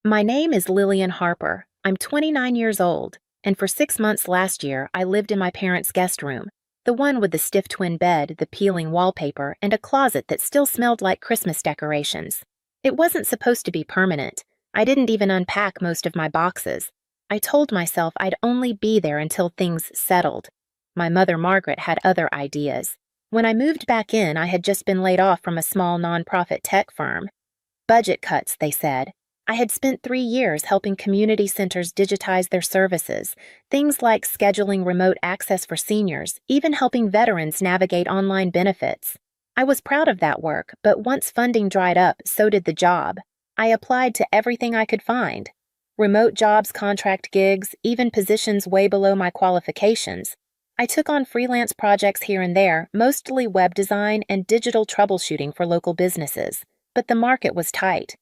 My name is Lillian Harper. I'm 29 years old, and for 6 months last year, I lived in my parents' guest room, the one with the stiff twin bed, the peeling wallpaper, and a closet that still smelled like Christmas decorations. It wasn't supposed to be permanent. I didn't even unpack most of my boxes. I told myself I'd only be there until things settled. My mother, Margaret, had other ideas. When I moved back in, I had just been laid off from a small nonprofit tech firm. Budget cuts, they said. I had spent 3 years helping community centers digitize their services, things like scheduling remote access for seniors, even helping veterans navigate online benefits. I was proud of that work, but once funding dried up, so did the job. I applied to everything I could find. Remote jobs, contract gigs, even positions way below my qualifications. I took on freelance projects here and there, mostly web design and digital troubleshooting for local businesses, but the market was tight.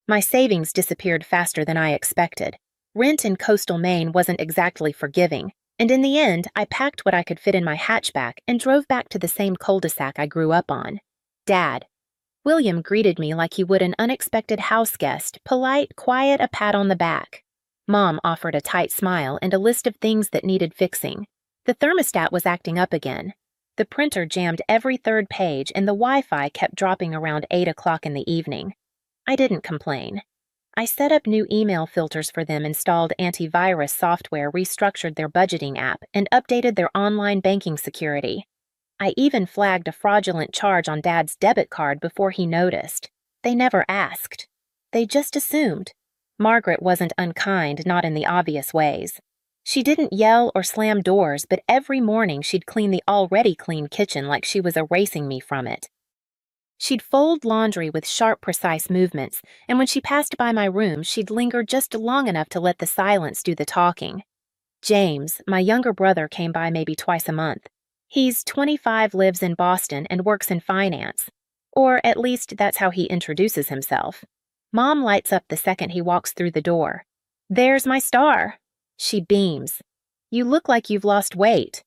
My savings disappeared faster than I expected. Rent in coastal Maine wasn't exactly forgiving, and in the end, I packed what I could fit in my hatchback and drove back to the same cul-de-sac I grew up on. Dad. William greeted me like he would an unexpected house guest, polite, quiet, a pat on the back. Mom offered a tight smile and a list of things that needed fixing. The thermostat was acting up again. The printer jammed every third page and the Wi-Fi kept dropping around 8 o'clock in the evening. I didn't complain. I set up new email filters for them, installed antivirus software, restructured their budgeting app, and updated their online banking security. I even flagged a fraudulent charge on Dad's debit card before he noticed. They never asked. They just assumed. Margaret wasn't unkind, not in the obvious ways. She didn't yell or slam doors, but every morning she'd clean the already clean kitchen like she was erasing me from it. She'd fold laundry with sharp, precise movements, and when she passed by my room, she'd linger just long enough to let the silence do the talking. James, my younger brother, came by maybe twice a month. He's 25, lives in Boston, and works in finance. Or at least that's how he introduces himself. Mom lights up the second he walks through the door. "There's my star." She beams. "You look like you've lost weight."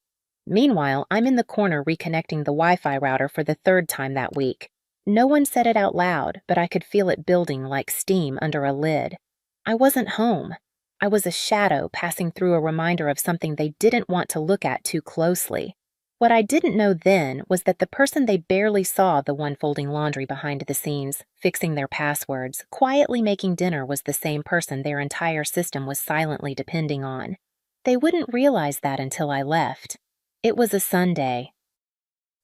Meanwhile, I'm in the corner reconnecting the Wi-Fi router for the third time that week. No one said it out loud, but I could feel it building like steam under a lid. I wasn't home. I was a shadow passing through a reminder of something they didn't want to look at too closely. What I didn't know then was that the person they barely saw, the one folding laundry behind the scenes, fixing their passwords, quietly making dinner, was the same person their entire system was silently depending on. They wouldn't realize that until I left. It was a Sunday.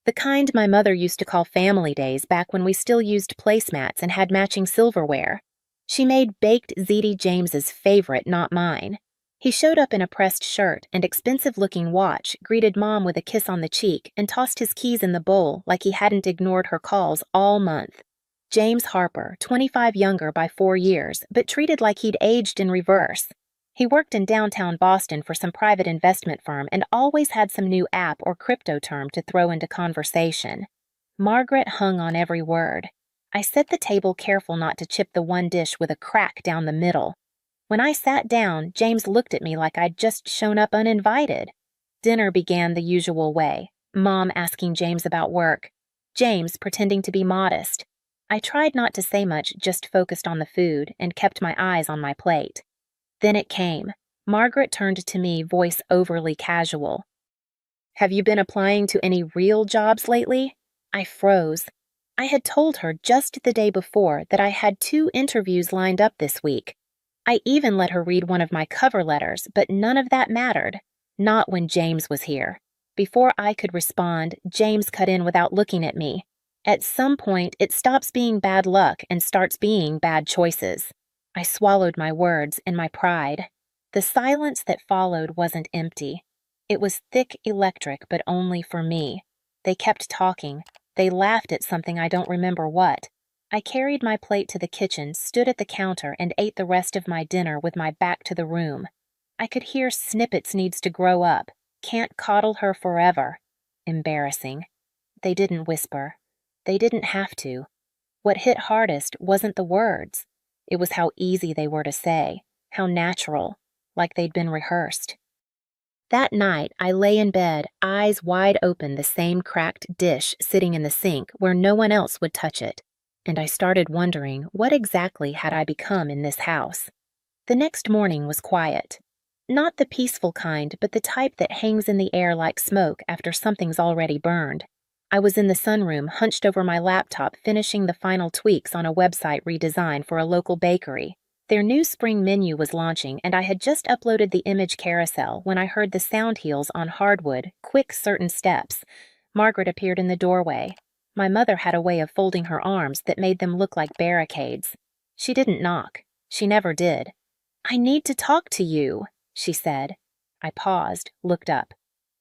The kind my mother used to call family days back when we still used placemats and had matching silverware. She made baked ziti James's favorite, not mine. He showed up in a pressed shirt and expensive-looking watch, greeted Mom with a kiss on the cheek, and tossed his keys in the bowl like he hadn't ignored her calls all month. James Harper, 25 younger by 4 years, but treated like he'd aged in reverse. He worked in downtown Boston for some private investment firm and always had some new app or crypto term to throw into conversation. Margaret hung on every word. I set the table, careful not to chip the one dish with a crack down the middle. When I sat down, James looked at me like I'd just shown up uninvited. Dinner began the usual way, Mom asking James about work, James pretending to be modest. I tried not to say much, just focused on the food, and kept my eyes on my plate. Then it came. Margaret turned to me, voice overly casual. "Have you been applying to any real jobs lately?" I froze. I had told her just the day before that I had 2 interviews lined up this week. I even let her read one of my cover letters, but none of that mattered. Not when James was here. Before I could respond, James cut in without looking at me. At some point, it stops being bad luck and starts being bad choices. I swallowed my words in my pride. The silence that followed wasn't empty. It was thick, electric, but only for me. They kept talking. They laughed at something I don't remember what. I carried my plate to the kitchen, stood at the counter, and ate the rest of my dinner with my back to the room. I could hear snippets, needs to grow up. Can't coddle her forever. Embarrassing. They didn't whisper. They didn't have to. What hit hardest wasn't the words. It was how easy they were to say, how natural, like they'd been rehearsed. That night, I lay in bed, eyes wide open, the same cracked dish sitting in the sink where no one else would touch it. and I started wondering what exactly had I become in this house. The next morning was quiet. Not the peaceful kind, but the type that hangs in the air like smoke after something's already burned. I was in the sunroom, hunched over my laptop, finishing the final tweaks on a website redesign for a local bakery. Their new spring menu was launching, and I had just uploaded the image carousel when I heard the sound heels on hardwood, quick, certain steps. Margaret appeared in the doorway. My mother had a way of folding her arms that made them look like barricades. She didn't knock. She never did. "I need to talk to you," she said. I paused, looked up.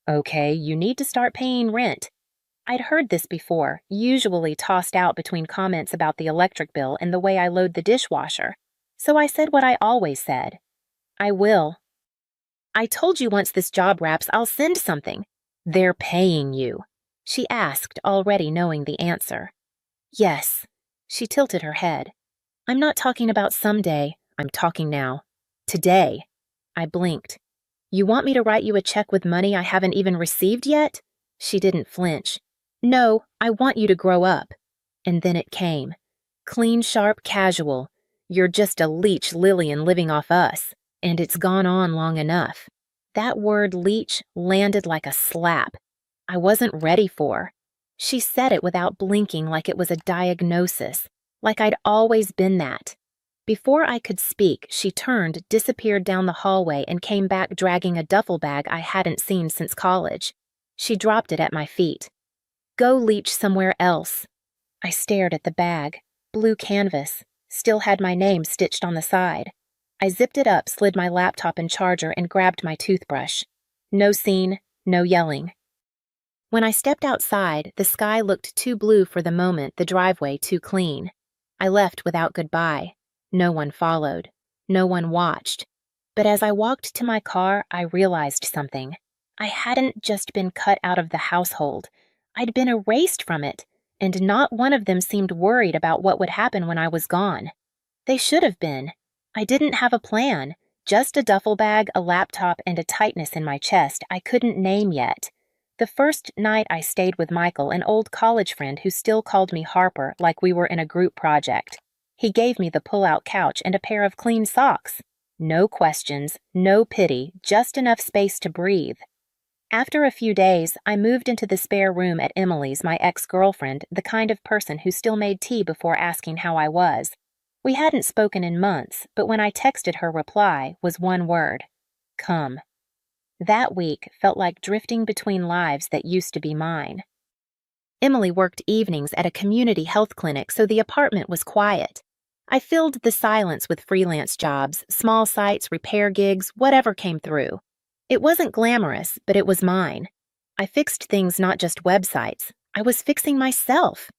"Okay, you need to start paying rent." I'd heard this before, usually tossed out between comments about the electric bill and the way I load the dishwasher. So I said what I always said. "I will." "I told you once this job wraps, I'll send something." "They're paying you," she asked, already knowing the answer. "Yes." She tilted her head. "I'm not talking about someday. I'm talking now. Today." I blinked. "You want me to write you a check with money I haven't even received yet?" She didn't flinch. "No, I want you to grow up." And then it came. Clean, sharp, casual. "You're just a Leech Lillian living off us, and it's gone on long enough." That word leech landed like a slap. I wasn't ready for. She said it without blinking, like it was a diagnosis, like I'd always been that. Before I could speak, she turned, disappeared down the hallway, and came back dragging a duffel bag I hadn't seen since college. She dropped it at my feet. "Go leech somewhere else." I stared at the bag. Blue canvas. Still had my name stitched on the side. I zipped it up, slid my laptop and charger, and grabbed my toothbrush. No scene, no yelling. When I stepped outside, the sky looked too blue for the moment, the driveway too clean. I left without goodbye. No one followed. No one watched. But as I walked to my car, I realized something. I hadn't just been cut out of the household. I'd been erased from it, and not one of them seemed worried about what would happen when I was gone. They should have been. I didn't have a plan, just a duffel bag, a laptop, and a tightness in my chest I couldn't name yet. The first night I stayed with Michael, an old college friend who still called me Harper like we were in a group project. He gave me the pull-out couch and a pair of clean socks. No questions, no pity, just enough space to breathe. After a few days, I moved into the spare room at Emily's, my ex-girlfriend, the kind of person who still made tea before asking how I was. We hadn't spoken in months, but when I texted her reply was one word: come. That week felt like drifting between lives that used to be mine. Emily worked evenings at a community health clinic, so the apartment was quiet. I filled the silence with freelance jobs, small sites, repair gigs, whatever came through. It wasn't glamorous, but it was mine. I fixed things, not just websites. I was fixing myself.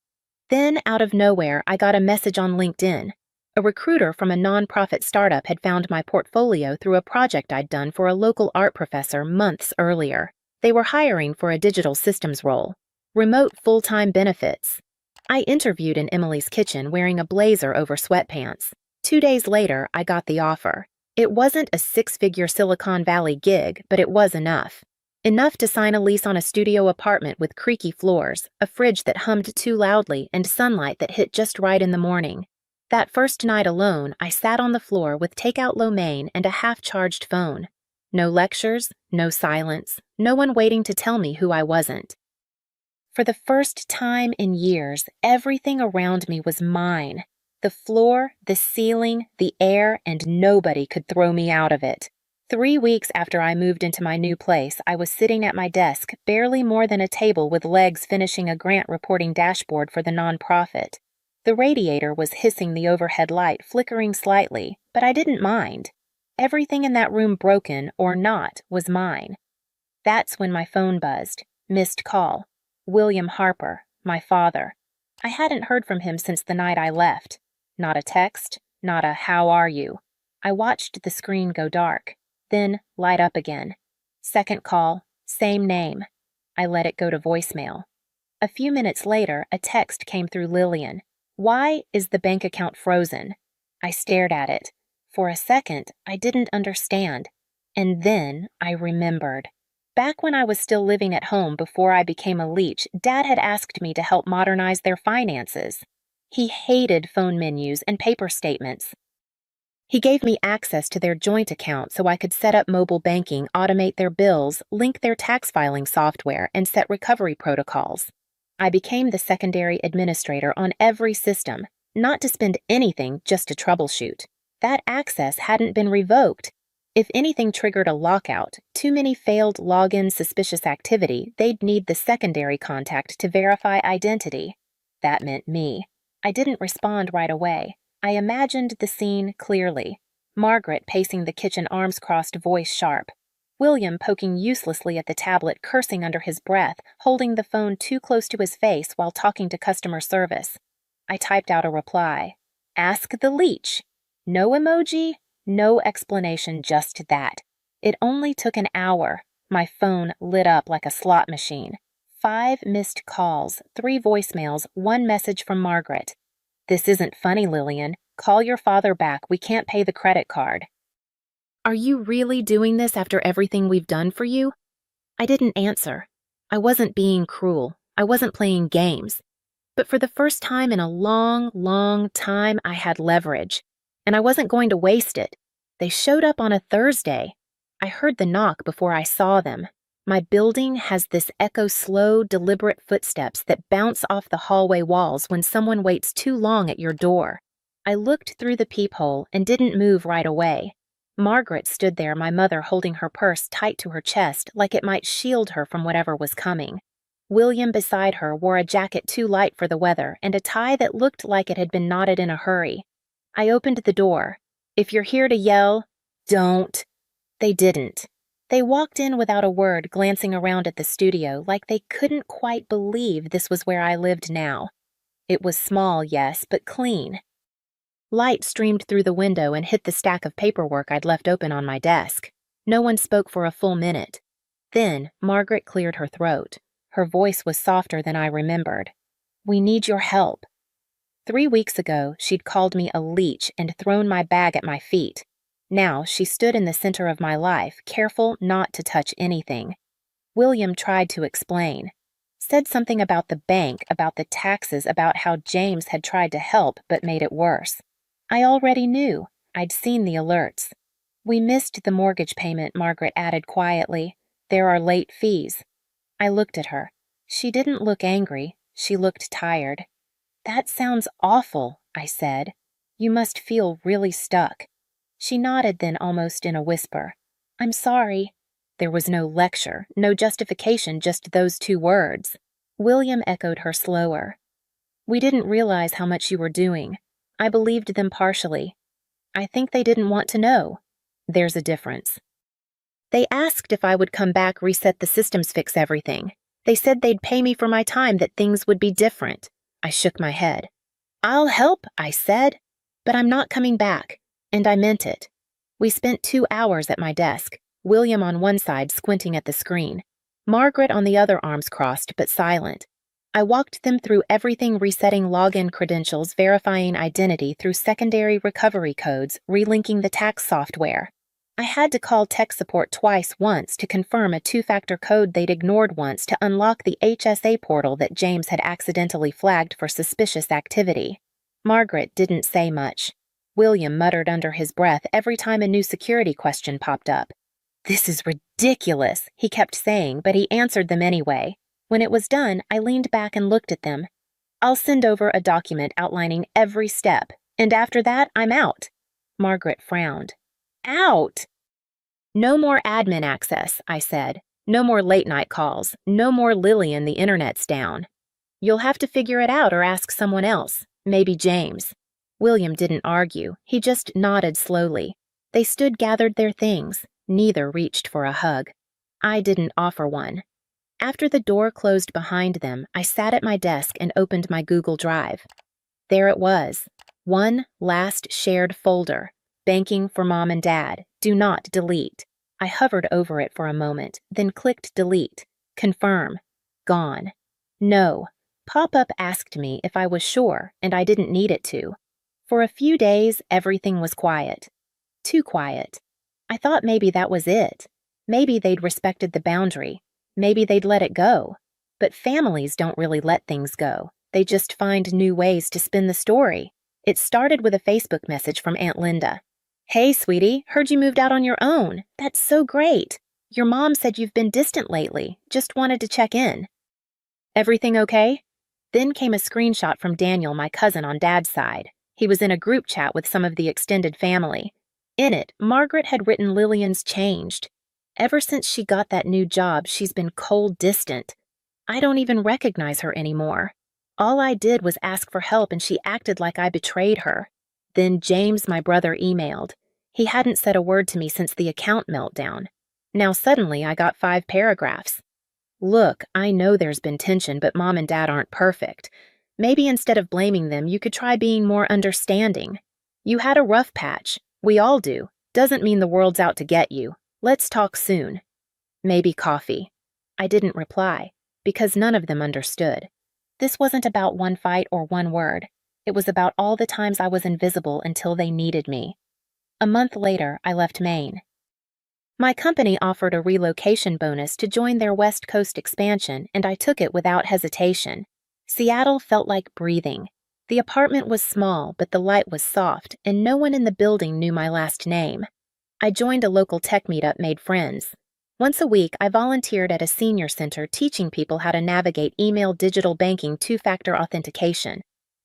Then, out of nowhere, I got a message on LinkedIn. A recruiter from a nonprofit startup had found my portfolio through a project I'd done for a local art professor months earlier. They were hiring for a digital systems role. Remote full-time benefits. I interviewed in Emily's kitchen wearing a blazer over sweatpants. 2 days later, I got the offer. It wasn't a 6-figure Silicon Valley gig, but it was enough. Enough to sign a lease on a studio apartment with creaky floors, a fridge that hummed too loudly, and sunlight that hit just right in the morning. That first night alone, I sat on the floor with takeout lo mein and a half-charged phone. No lectures, no silence, no one waiting to tell me who I wasn't. For the first time in years, everything around me was mine. The floor, the ceiling, the air, and nobody could throw me out of it. 3 weeks after I moved into my new place, I was sitting at my desk, barely more than a table with legs, finishing a grant reporting dashboard for the nonprofit. The radiator was hissing the overhead light, flickering slightly, but I didn't mind. Everything in that room, broken or not, was mine. That's when my phone buzzed. Missed call. William Harper, my father. I hadn't heard from him since the night I left. Not a text, not a "how are you?" I watched the screen go dark, then light up again. Second call, same name. I let it go to voicemail. A few minutes later, a text came through Lillian. "Why is the bank account frozen?" I stared at it. For a second, I didn't understand. And then I remembered. Back when I was still living at home before I became a leech, Dad had asked me to help modernize their finances. He hated phone menus and paper statements. He gave me access to their joint account so I could set up mobile banking, automate their bills, link their tax filing software, and set recovery protocols. I became the secondary administrator on every system, not to spend anything, just to troubleshoot. That access hadn't been revoked. If anything triggered a lockout, too many failed login suspicious activity, they'd need the secondary contact to verify identity. That meant me. I didn't respond right away. I imagined the scene clearly. Margaret pacing the kitchen, arms crossed, voice sharp. William poking uselessly at the tablet, cursing under his breath, holding the phone too close to his face while talking to customer service. I typed out a reply. Ask the Leech. No emoji, no explanation, just that. It only took an hour. My phone lit up like a slot machine. 5 missed calls, 3 voicemails, 1 message from Margaret. This isn't funny, Lillian. Call your father back. We can't pay the credit card. Are you really doing this after everything we've done for you? I didn't answer. I wasn't being cruel. I wasn't playing games. But for the first time in a long, long time, I had leverage. And I wasn't going to waste it. They showed up on a Thursday. I heard the knock before I saw them. My building has this echo slow, deliberate footsteps that bounce off the hallway walls when someone waits too long at your door. I looked through the peephole and didn't move right away. Margaret stood there, my mother holding her purse tight to her chest like it might shield her from whatever was coming. William beside her wore a jacket too light for the weather and a tie that looked like it had been knotted in a hurry. I opened the door. If you're here to yell, don't. They didn't. They walked in without a word, glancing around at the studio like they couldn't quite believe this was where I lived now. It was small, yes, but clean. Light streamed through the window and hit the stack of paperwork I'd left open on my desk. No one spoke for a full minute. Then, Margaret cleared her throat. Her voice was softer than I remembered. We need your help. 3 weeks ago, she'd called me a leech and thrown my bag at my feet. Now she stood in the center of my life, careful not to touch anything. William tried to explain. Said something about the bank, about the taxes, about how James had tried to help but made it worse. I already knew. I'd seen the alerts. We missed the mortgage payment, Margaret added quietly. There are late fees. I looked at her. She didn't look angry. She looked tired. That sounds awful, I said. You must feel really stuck. She nodded then almost in a whisper. I'm sorry. There was no lecture, no justification, just those 2 words. William echoed her slower. We didn't realize how much you were doing. I believed them partially. I think they didn't want to know. There's a difference. They asked if I would come back, reset the systems, fix everything. They said they'd pay me for my time, that things would be different. I shook my head. I'll help, I said, but I'm not coming back. And I meant it. We spent 2 hours at my desk, William on one side squinting at the screen, Margaret on the other, arms crossed but silent. I walked them through everything, resetting login credentials, verifying identity through secondary recovery codes, relinking the tax software. I had to call tech support twice, once to confirm a 2-factor code they'd ignored, once to unlock the HSA portal that James had accidentally flagged for suspicious activity. Margaret didn't say much. William muttered under his breath every time a new security question popped up. This is ridiculous, he kept saying, but he answered them anyway. When it was done, I leaned back and looked at them. I'll send over a document outlining every step, and after that, I'm out. Margaret frowned. Out? No more admin access, I said. No more late-night calls. No more Lillian, the internet's down. You'll have to figure it out or ask someone else, maybe James. William didn't argue. He just nodded slowly. They stood, gathered their things. Neither reached for a hug. I didn't offer one. After the door closed behind them, I sat at my desk and opened my Google Drive. There it was. One last shared folder. Banking for Mom and Dad. Do not delete. I hovered over it for a moment, then clicked delete. Confirm. Gone. No. Pop-up asked me if I was sure, and I didn't need it to. For a few days, everything was quiet. Too quiet. I thought maybe that was it. Maybe they'd respected the boundary. Maybe they'd let it go. But families don't really let things go. They just find new ways to spin the story. It started with a Facebook message from Aunt Linda. "Hey, sweetie, heard you moved out on your own. That's so great. Your mom said you've been distant lately. Just wanted to check in. Everything okay?" Then came a screenshot from Daniel, my cousin on Dad's side. He was in a group chat with some of the extended family. In it, Margaret had written Lillian's changed. Ever since she got that new job, she's been cold distant. I don't even recognize her anymore. All I did was ask for help and she acted like I betrayed her. Then James, my brother, emailed. He hadn't said a word to me since the account meltdown. Now suddenly I got 5 paragraphs. "Look, I know there's been tension, but Mom and Dad aren't perfect. Maybe instead of blaming them, you could try being more understanding. You had a rough patch. We all do. Doesn't mean the world's out to get you. Let's talk soon. Maybe coffee." I didn't reply, because none of them understood. This wasn't about one fight or one word. It was about all the times I was invisible until they needed me. A month later, I left Maine. My company offered a relocation bonus to join their West Coast expansion, and I took it without hesitation. Seattle felt like breathing. The apartment was small, but the light was soft, and no one in the building knew my last name. I joined a local tech meetup, made friends. Once a week, I volunteered at a senior center teaching people how to navigate email digital banking 2-factor authentication.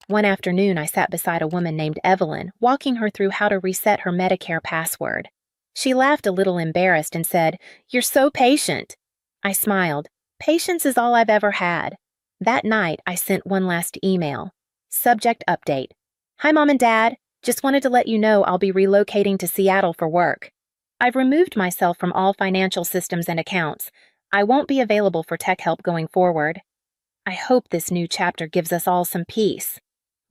One afternoon, I sat beside a woman named Evelyn, walking her through how to reset her Medicare password. She laughed a little embarrassed and said, "You're so patient." I smiled. Patience is all I've ever had. That night, I sent one last email. Subject update. "Hi, Mom and Dad. Just wanted to let you know I'll be relocating to Seattle for work. I've removed myself from all financial systems and accounts. I won't be available for tech help going forward. I hope this new chapter gives us all some peace."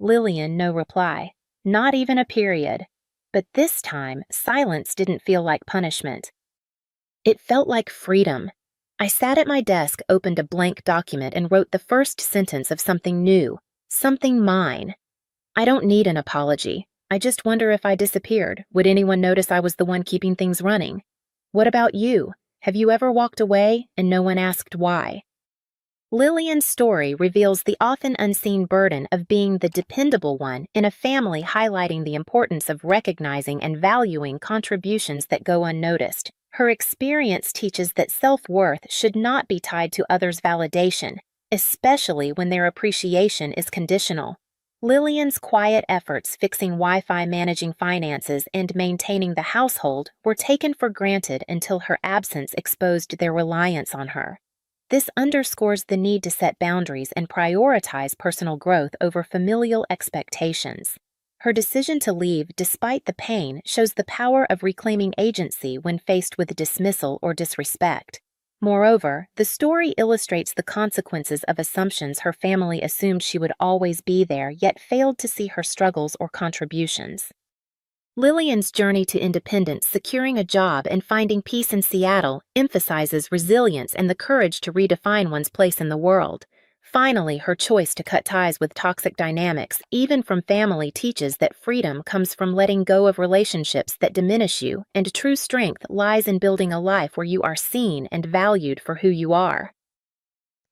Lillian, no reply. Not even a period. But this time, silence didn't feel like punishment. It felt like freedom. I sat at my desk, opened a blank document, and wrote the first sentence of something new, something mine. I don't need an apology. I just wonder if I disappeared, would anyone notice I was the one keeping things running? What about you? Have you ever walked away and no one asked why? Lillian's story reveals the often unseen burden of being the dependable one in a family, highlighting the importance of recognizing and valuing contributions that go unnoticed. Her experience teaches that self-worth should not be tied to others' validation, especially when their appreciation is conditional. Lillian's quiet efforts fixing Wi-Fi, managing finances, and maintaining the household were taken for granted until her absence exposed their reliance on her. This underscores the need to set boundaries and prioritize personal growth over familial expectations. Her decision to leave, despite the pain, shows the power of reclaiming agency when faced with dismissal or disrespect. Moreover, the story illustrates the consequences of assumptions her family assumed she would always be there, yet failed to see her struggles or contributions. Lillian's journey to independence, securing a job, and finding peace in Seattle emphasizes resilience and the courage to redefine one's place in the world. Finally, her choice to cut ties with toxic dynamics, even from family, teaches that freedom comes from letting go of relationships that diminish you, and true strength lies in building a life where you are seen and valued for who you are.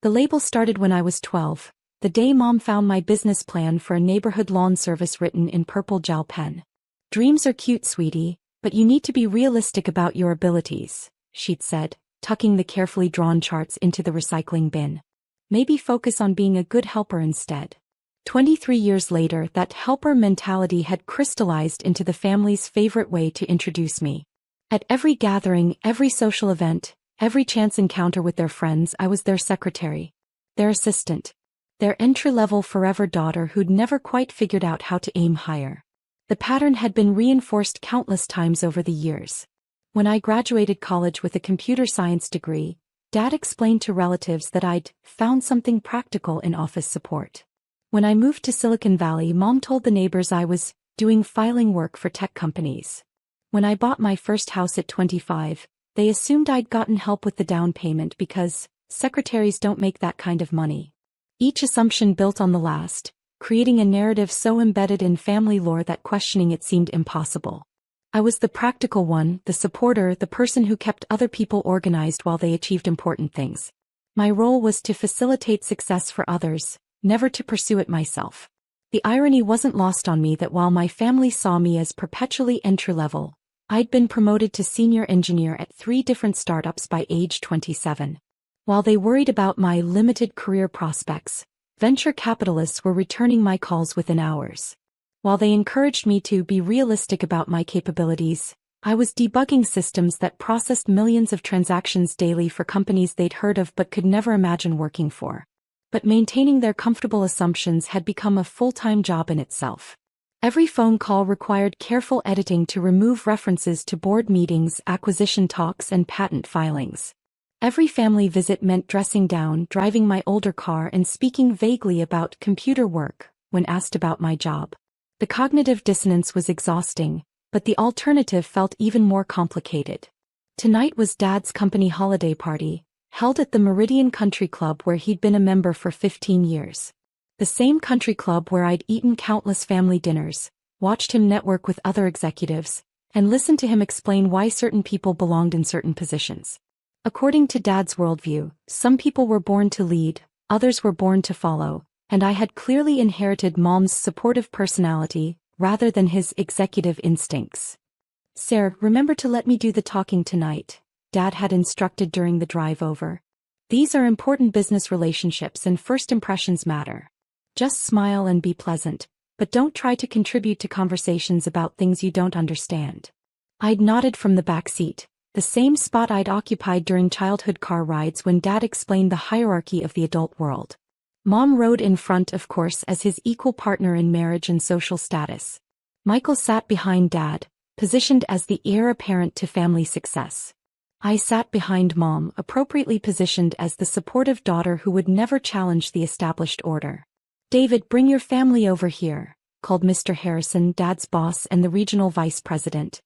The label started when I was 12, the day Mom found my business plan for a neighborhood lawn service written in purple gel pen. "Dreams are cute, sweetie, but you need to be realistic about your abilities," she'd said, tucking the carefully drawn charts into the recycling bin. "Maybe focus on being a good helper instead." 23 years later, that helper mentality had crystallized into the family's favorite way to introduce me. At every gathering, every social event, every chance encounter with their friends, I was their secretary, their assistant, their entry-level forever daughter who'd never quite figured out how to aim higher. The pattern had been reinforced countless times over the years. When I graduated college with a computer science degree, Dad explained to relatives that I'd found something practical in office support. When I moved to Silicon Valley, Mom told the neighbors I was doing filing work for tech companies. When I bought my first house at 25, they assumed I'd gotten help with the down payment because secretaries don't make that kind of money. Each assumption built on the last, creating a narrative so embedded in family lore that questioning it seemed impossible. I was the practical one, the supporter, the person who kept other people organized while they achieved important things. My role was to facilitate success for others, never to pursue it myself. The irony wasn't lost on me that while my family saw me as perpetually entry-level, I'd been promoted to senior engineer at 3 different startups by age 27. While they worried about my limited career prospects, venture capitalists were returning my calls within hours. While they encouraged me to be realistic about my capabilities, I was debugging systems that processed millions of transactions daily for companies they'd heard of but could never imagine working for. But maintaining their comfortable assumptions had become a full-time job in itself. Every phone call required careful editing to remove references to board meetings, acquisition talks, and patent filings. Every family visit meant dressing down, driving my older car, and speaking vaguely about computer work when asked about my job. The cognitive dissonance was exhausting, but the alternative felt even more complicated. Tonight was Dad's company holiday party, held at the Meridian Country Club where he'd been a member for 15 years. The same country club where I'd eaten countless family dinners, watched him network with other executives, and listened to him explain why certain people belonged in certain positions. According to Dad's worldview, some people were born to lead, others were born to follow, and I had clearly inherited Mom's supportive personality rather than his executive instincts. "Sarah, remember to let me do the talking tonight," Dad had instructed during the drive over. "These are important business relationships and first impressions matter. Just smile and be pleasant, but don't try to contribute to conversations about things you don't understand." I'd nodded from the back seat, the same spot I'd occupied during childhood car rides when Dad explained the hierarchy of the adult world. Mom rode in front, of course, as his equal partner in marriage and social status. Michael sat behind Dad, positioned as the heir apparent to family success. I sat behind Mom, appropriately positioned as the supportive daughter who would never challenge the established order. "David, bring your family over here," called Mr. Harrison, Dad's boss and the regional vice president.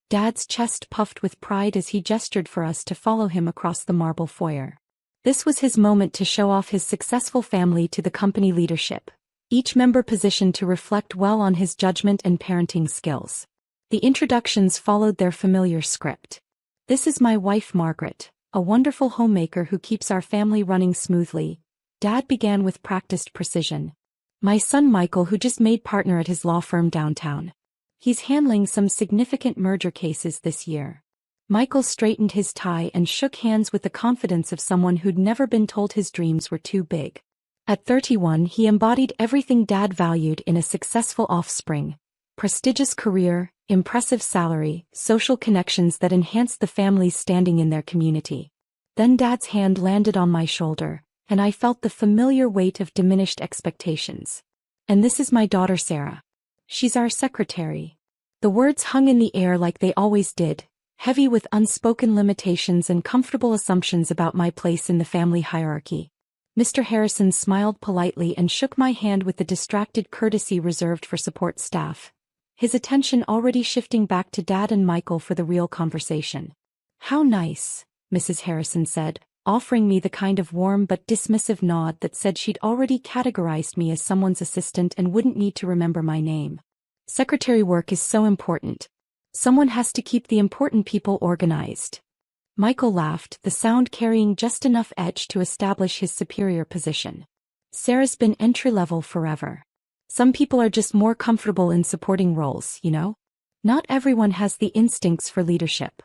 Dad's chest puffed with pride as he gestured for us to follow him across the marble foyer. This was his moment to show off his successful family to the company leadership, each member positioned to reflect well on his judgment and parenting skills. The introductions followed their familiar script. "This is my wife Margaret, a wonderful homemaker who keeps our family running smoothly," Dad began with practiced precision. "My son Michael, who just made partner at his law firm downtown. He's handling some significant merger cases this year." Michael straightened his tie and shook hands with the confidence of someone who'd never been told his dreams were too big. At 31, he embodied everything Dad valued in a successful offspring: prestigious career, impressive salary, social connections that enhanced the family's standing in their community. Then Dad's hand landed on my shoulder, and I felt the familiar weight of diminished expectations. "And this is my daughter Sarah. She's our secretary." The words hung in the air like they always did, heavy with unspoken limitations and comfortable assumptions about my place in the family hierarchy. Mr. Harrison smiled politely and shook my hand with the distracted courtesy reserved for support staff, his attention already shifting back to Dad and Michael for the real conversation. "How nice," Mrs. Harrison said, offering me the kind of warm but dismissive nod that said she'd already categorized me as someone's assistant and wouldn't need to remember my name. "Secretary work is so important. Someone has to keep the important people organized." Michael laughed, the sound carrying just enough edge to establish his superior position. "Sarah's been entry-level forever. Some people are just more comfortable in supporting roles, you know? Not everyone has the instincts for leadership."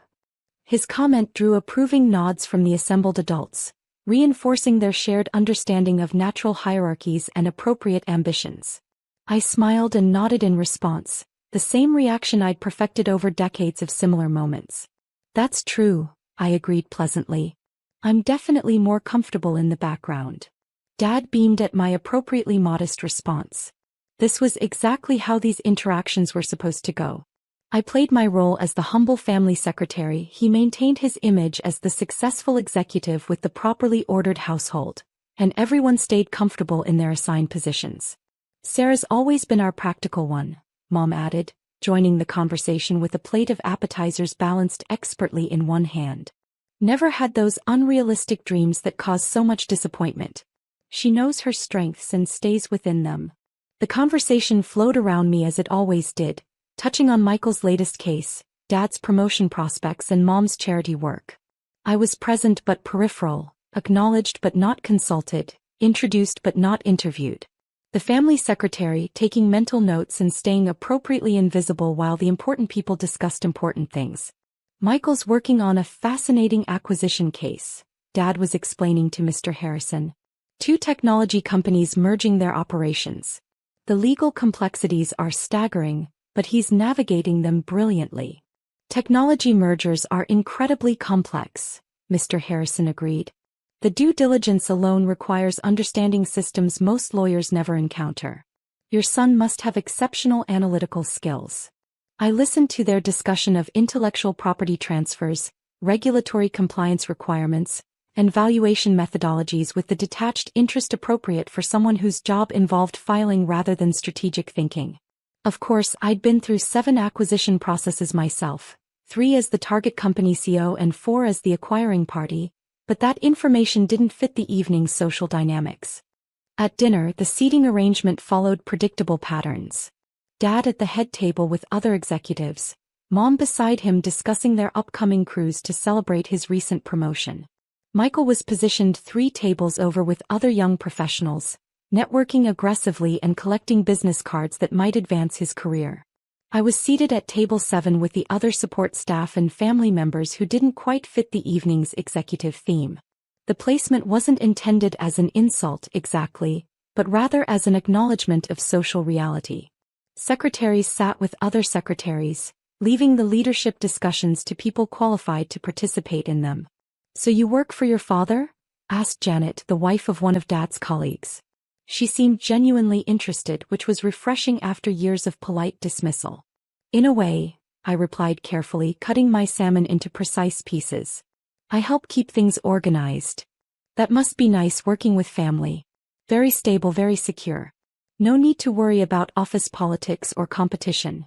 His comment drew approving nods from the assembled adults, reinforcing their shared understanding of natural hierarchies and appropriate ambitions. I smiled and nodded in response, the same reaction I'd perfected over decades of similar moments. "That's true," I agreed pleasantly. "I'm definitely more comfortable in the background." Dad beamed at my appropriately modest response. This was exactly how these interactions were supposed to go. I played my role as the humble family secretary, he maintained his image as the successful executive with the properly ordered household, and everyone stayed comfortable in their assigned positions. "Sarah's always been our practical one," Mom added, joining the conversation with a plate of appetizers balanced expertly in one hand. "Never had those unrealistic dreams that cause so much disappointment. She knows her strengths and stays within them." The conversation flowed around me as it always did, touching on Michael's latest case, Dad's promotion prospects and Mom's charity work. I was present but peripheral, acknowledged but not consulted, introduced but not interviewed. The family secretary taking mental notes and staying appropriately invisible while the important people discussed important things. Michael's working on a fascinating acquisition case, Dad was explaining to Mr. Harrison. 2 technology companies merging their operations. The legal complexities are staggering, but he's navigating them brilliantly. Technology mergers are incredibly complex, Mr. Harrison agreed. The due diligence alone requires understanding systems most lawyers never encounter. Your son must have exceptional analytical skills. I listened to their discussion of intellectual property transfers, regulatory compliance requirements, and valuation methodologies with the detached interest appropriate for someone whose job involved filing rather than strategic thinking. Of course, I'd been through 7 acquisition processes myself, 3 as the target company CEO and 4 as the acquiring party, but that information didn't fit the evening's social dynamics. At dinner, the seating arrangement followed predictable patterns. Dad at the head table with other executives, Mom beside him discussing their upcoming cruise to celebrate his recent promotion. Michael was positioned 3 tables over with other young professionals, networking aggressively and collecting business cards that might advance his career. I was seated at table 7 with the other support staff and family members who didn't quite fit the evening's executive theme. The placement wasn't intended as an insult exactly, but rather as an acknowledgement of social reality. Secretaries sat with other secretaries, leaving the leadership discussions to people qualified to participate in them. "So you work for your father?" asked Janet, the wife of one of Dad's colleagues. She seemed genuinely interested, which was refreshing after years of polite dismissal. "In a way," I replied carefully, cutting my salmon into precise pieces. "I help keep things organized." "That must be nice working with family. Very stable, very secure. No need to worry about office politics or competition."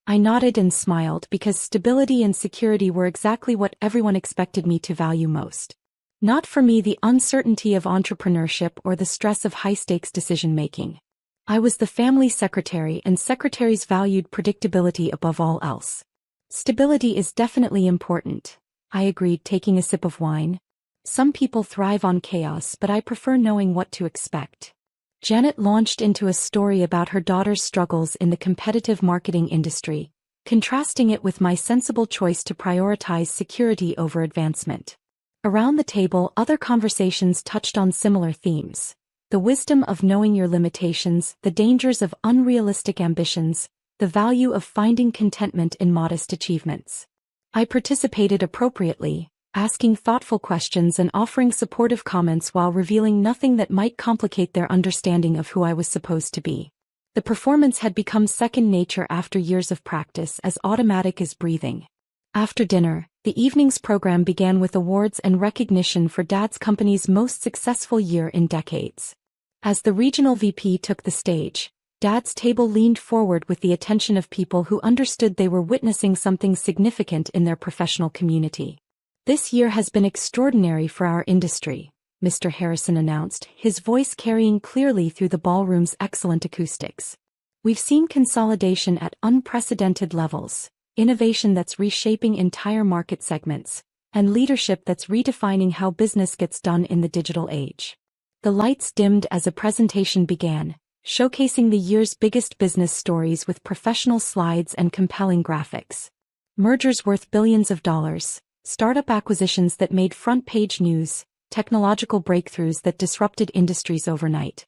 I nodded and smiled because stability and security were exactly what everyone expected me to value most. Not for me the uncertainty of entrepreneurship or the stress of high-stakes decision-making. I was the family secretary and secretaries valued predictability above all else. "Stability is definitely important," I agreed, taking a sip of wine. "Some people thrive on chaos, but I prefer knowing what to expect." Janet launched into a story about her daughter's struggles in the competitive marketing industry, contrasting it with my sensible choice to prioritize security over advancement. Around the table, other conversations touched on similar themes: the wisdom of knowing your limitations, the dangers of unrealistic ambitions, the value of finding contentment in modest achievements. I participated appropriately, asking thoughtful questions and offering supportive comments while revealing nothing that might complicate their understanding of who I was supposed to be. The performance had become second nature after years of practice, as automatic as breathing. After dinner, the evening's program began with awards and recognition for Dad's company's most successful year in decades. As the regional VP took the stage, Dad's table leaned forward with the attention of people who understood they were witnessing something significant in their professional community. "This year has been extraordinary for our industry," Mr. Harrison announced, his voice carrying clearly through the ballroom's excellent acoustics. "We've seen consolidation at unprecedented levels, innovation that's reshaping entire market segments, and leadership that's redefining how business gets done in the digital age." The lights dimmed as a presentation began, showcasing the year's biggest business stories with professional slides and compelling graphics. Mergers worth billions of dollars, startup acquisitions that made front-page news, technological breakthroughs that disrupted industries overnight.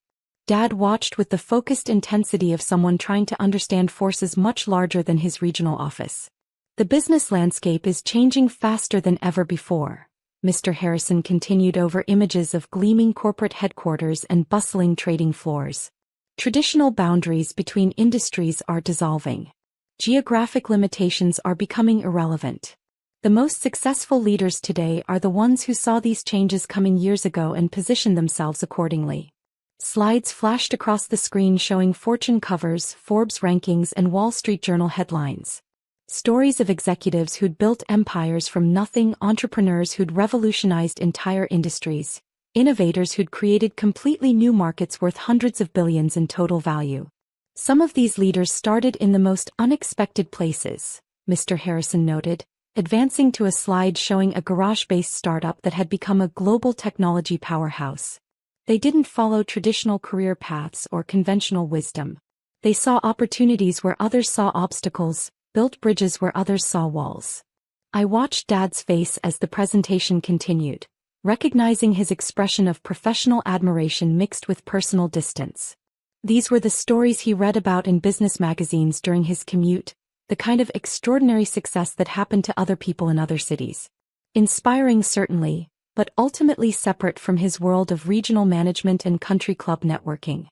Dad watched with the focused intensity of someone trying to understand forces much larger than his regional office. "The business landscape is changing faster than ever before," Mr. Harrison continued over images of gleaming corporate headquarters and bustling trading floors. "Traditional boundaries between industries are dissolving. Geographic limitations are becoming irrelevant. The most successful leaders today are the ones who saw these changes coming years ago and positioned themselves accordingly." Slides flashed across the screen showing Fortune covers, Forbes rankings, and Wall Street Journal headlines. Stories of executives who'd built empires from nothing, entrepreneurs who'd revolutionized entire industries, innovators who'd created completely new markets worth hundreds of billions in total value. "Some of these leaders started in the most unexpected places," Mr. Harrison noted, advancing to a slide showing a garage-based startup that had become a global technology powerhouse. They didn't follow traditional career paths or conventional wisdom. They saw opportunities where others saw obstacles, built bridges where others saw walls. I watched Dad's face as the presentation continued, recognizing his expression of professional admiration mixed with personal distance. These were the stories he read about in business magazines during his commute, the kind of extraordinary success that happened to other people in other cities. Inspiring certainly, but ultimately separate from his world of regional management and country club networking.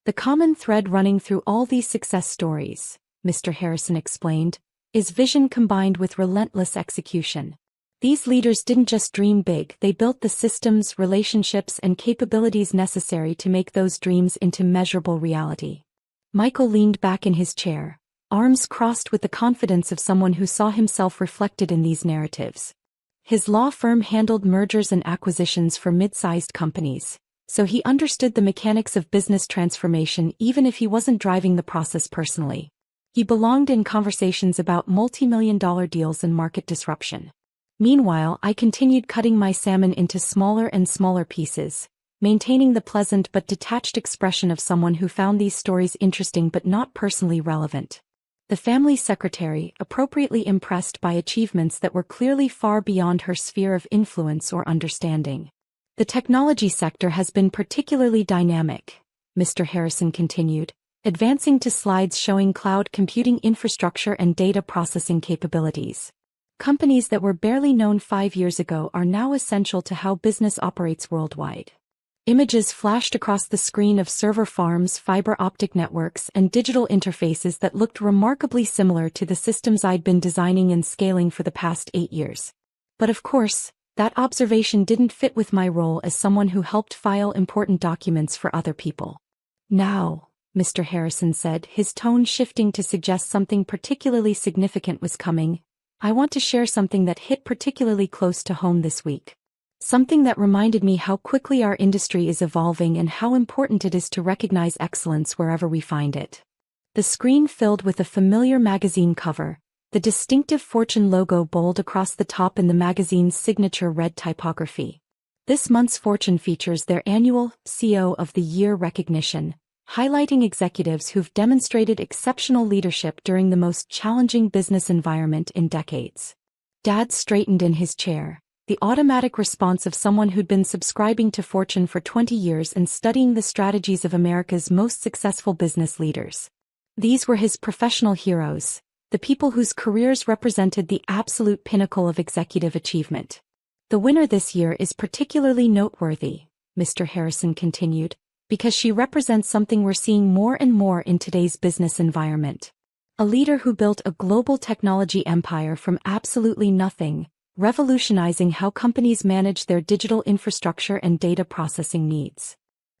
The common thread running through all these success stories, Mr. Harrison explained, is vision combined with relentless execution. These leaders didn't just dream big, they built the systems, relationships, and capabilities necessary to make those dreams into measurable reality. Michael leaned back in his chair, arms crossed with the confidence of someone who saw himself reflected in these narratives. His law firm handled mergers and acquisitions for mid-sized companies, so he understood the mechanics of business transformation even if he wasn't driving the process personally. He belonged in conversations about multi-million-dollar deals and market disruption. Meanwhile, I continued cutting my salmon into smaller and smaller pieces, maintaining the pleasant but detached expression of someone who found these stories interesting but not personally relevant. The family secretary, appropriately impressed by achievements that were clearly far beyond her sphere of influence or understanding. The technology sector has been particularly dynamic, Mr. Harrison continued, advancing to slides showing cloud computing infrastructure and data processing capabilities. Companies that were barely known 5 years ago are now essential to how business operates worldwide. Images flashed across the screen of server farms, fiber optic networks, and digital interfaces that looked remarkably similar to the systems I'd been designing and scaling for the past 8 years. But of course, that observation didn't fit with my role as someone who helped file important documents for other people. Now, Mr. Harrison said, his tone shifting to suggest something particularly significant was coming, I want to share something that hit particularly close to home this week. Something that reminded me how quickly our industry is evolving and how important it is to recognize excellence wherever we find it. The screen filled with a familiar magazine cover, the distinctive Fortune logo bold across the top in the magazine's signature red typography. This month's Fortune features their annual CEO of the Year recognition, highlighting executives who've demonstrated exceptional leadership during the most challenging business environment in decades. Dad straightened in his chair, the automatic response of someone who'd been subscribing to Fortune for 20 years and studying the strategies of America's most successful business leaders. These were his professional heroes, the people whose careers represented the absolute pinnacle of executive achievement. The winner this year is particularly noteworthy, Mr. Harrison continued, because she represents something we're seeing more and more in today's business environment. A leader who built a global technology empire from absolutely nothing, revolutionizing how companies manage their digital infrastructure and data processing needs.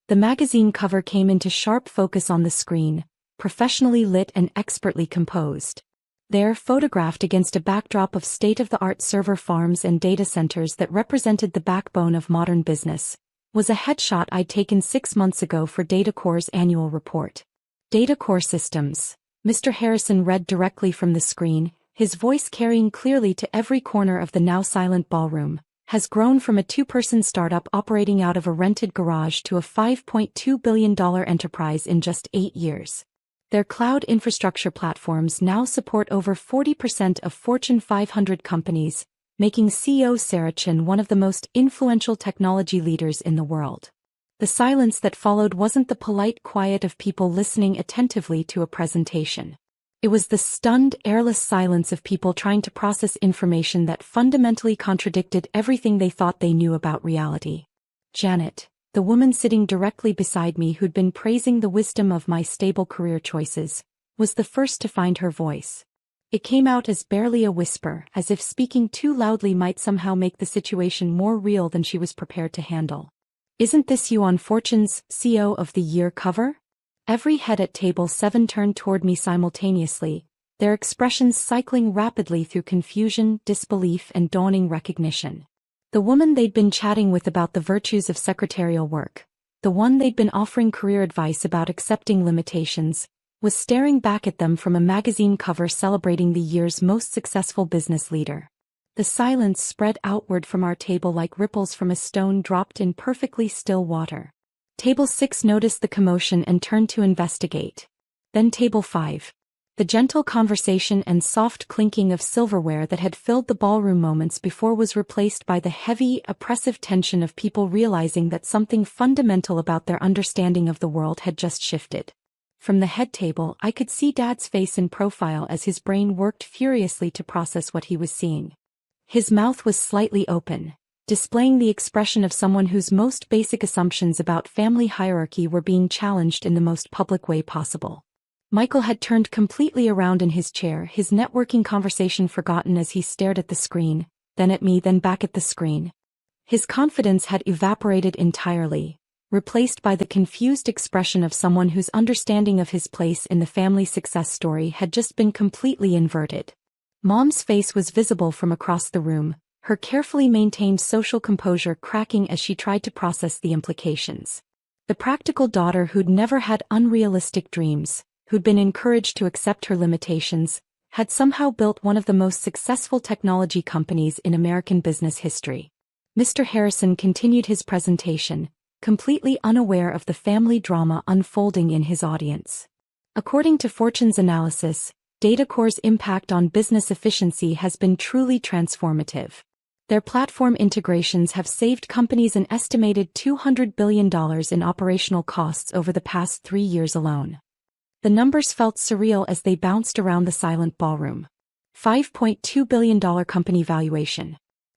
The magazine cover came into sharp focus on the screen, professionally lit and expertly composed. There, photographed against a backdrop of state-of-the-art server farms and data centers that represented the backbone of modern business, was a headshot I'd taken 6 months ago for DataCore's annual report. DataCore Systems, Mr. Harrison read directly from the screen, his voice carrying clearly to every corner of the now-silent ballroom, has grown from a 2-person startup operating out of a rented garage to a $5.2 billion enterprise in just 8 years. Their cloud infrastructure platforms now support over 40% of Fortune 500 companies, making CEO Sarah Chen one of the most influential technology leaders in the world. The silence that followed wasn't the polite quiet of people listening attentively to a presentation. It was the stunned, airless silence of people trying to process information that fundamentally contradicted everything they thought they knew about reality. Janet, the woman sitting directly beside me who'd been praising the wisdom of my stable career choices, was the first to find her voice. It came out as barely a whisper, as if speaking too loudly might somehow make the situation more real than she was prepared to handle. Isn't this you on Fortune's CEO of the Year cover? Every head at table 7 turned toward me simultaneously, their expressions cycling rapidly through confusion, disbelief, and dawning recognition. The woman they'd been chatting with about the virtues of secretarial work, the one they'd been offering career advice about accepting limitations, was staring back at them from a magazine cover celebrating the year's most successful business leader. The silence spread outward from our table like ripples from a stone dropped in perfectly still water. Table 6 noticed the commotion and turned to investigate. Then Table 5. The gentle conversation and soft clinking of silverware that had filled the ballroom moments before was replaced by the heavy, oppressive tension of people realizing that something fundamental about their understanding of the world had just shifted. From the head table, I could see Dad's face in profile as his brain worked furiously to process what he was seeing. His mouth was slightly open, displaying the expression of someone whose most basic assumptions about family hierarchy were being challenged in the most public way possible. Michael had turned completely around in his chair, his networking conversation forgotten as he stared at the screen, then at me, then back at the screen. His confidence had evaporated entirely, replaced by the confused expression of someone whose understanding of his place in the family success story had just been completely inverted. Mom's face was visible from across the room, her carefully maintained social composure cracking as she tried to process the implications. The practical daughter who'd never had unrealistic dreams, who'd been encouraged to accept her limitations, had somehow built one of the most successful technology companies in American business history. Mr. Harrison continued his presentation, completely unaware of the family drama unfolding in his audience. According to Fortune's analysis, DataCore's impact on business efficiency has been truly transformative. Their platform integrations have saved companies an estimated $200 billion in operational costs over the past 3 years alone. The numbers felt surreal as they bounced around the silent ballroom. $5.2 billion company valuation.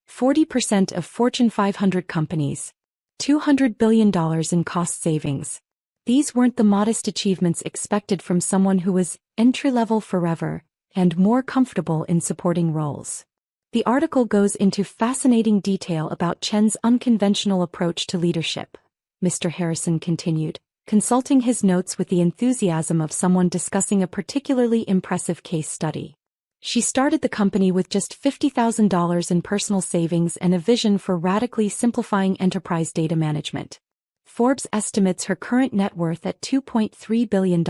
40% of Fortune 500 companies. $200 billion in cost savings. These weren't the modest achievements expected from someone who was entry-level forever and more comfortable in supporting roles. The article goes into fascinating detail about Chen's unconventional approach to leadership, Mr. Harrison continued, consulting his notes with the enthusiasm of someone discussing a particularly impressive case study. She started the company with just $50,000 in personal savings and a vision for radically simplifying enterprise data management. Forbes estimates her current net worth at $2.3 billion,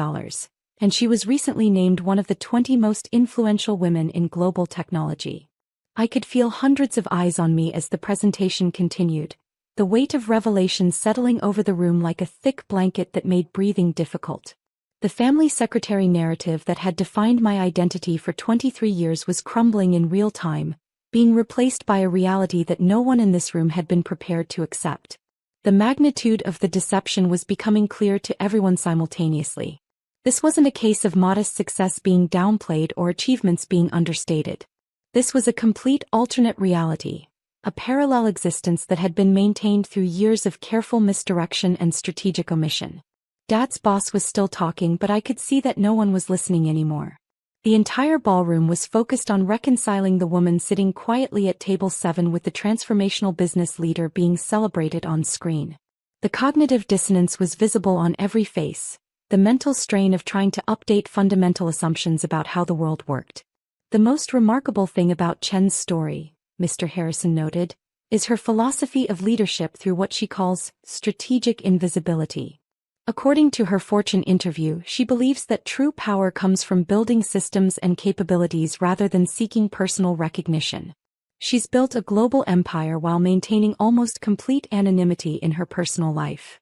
and she was recently named one of the 20 most influential women in global technology. I could feel hundreds of eyes on me as the presentation continued, the weight of revelation settling over the room like a thick blanket that made breathing difficult. The family secretary narrative that had defined my identity for 23 years was crumbling in real time, being replaced by a reality that no one in this room had been prepared to accept. The magnitude of the deception was becoming clear to everyone simultaneously. This wasn't a case of modest success being downplayed or achievements being understated. This was a complete alternate reality, a parallel existence that had been maintained through years of careful misdirection and strategic omission. Dad's boss was still talking, but I could see that no one was listening anymore. The entire ballroom was focused on reconciling the woman sitting quietly at table 7 with the transformational business leader being celebrated on screen. The cognitive dissonance was visible on every face, the mental strain of trying to update fundamental assumptions about how the world worked. The most remarkable thing about Chen's story, Mr. Harrison noted, is her philosophy of leadership through what she calls strategic invisibility. According to her Fortune interview, she believes that true power comes from building systems and capabilities rather than seeking personal recognition. She's built a global empire while maintaining almost complete anonymity in her personal life.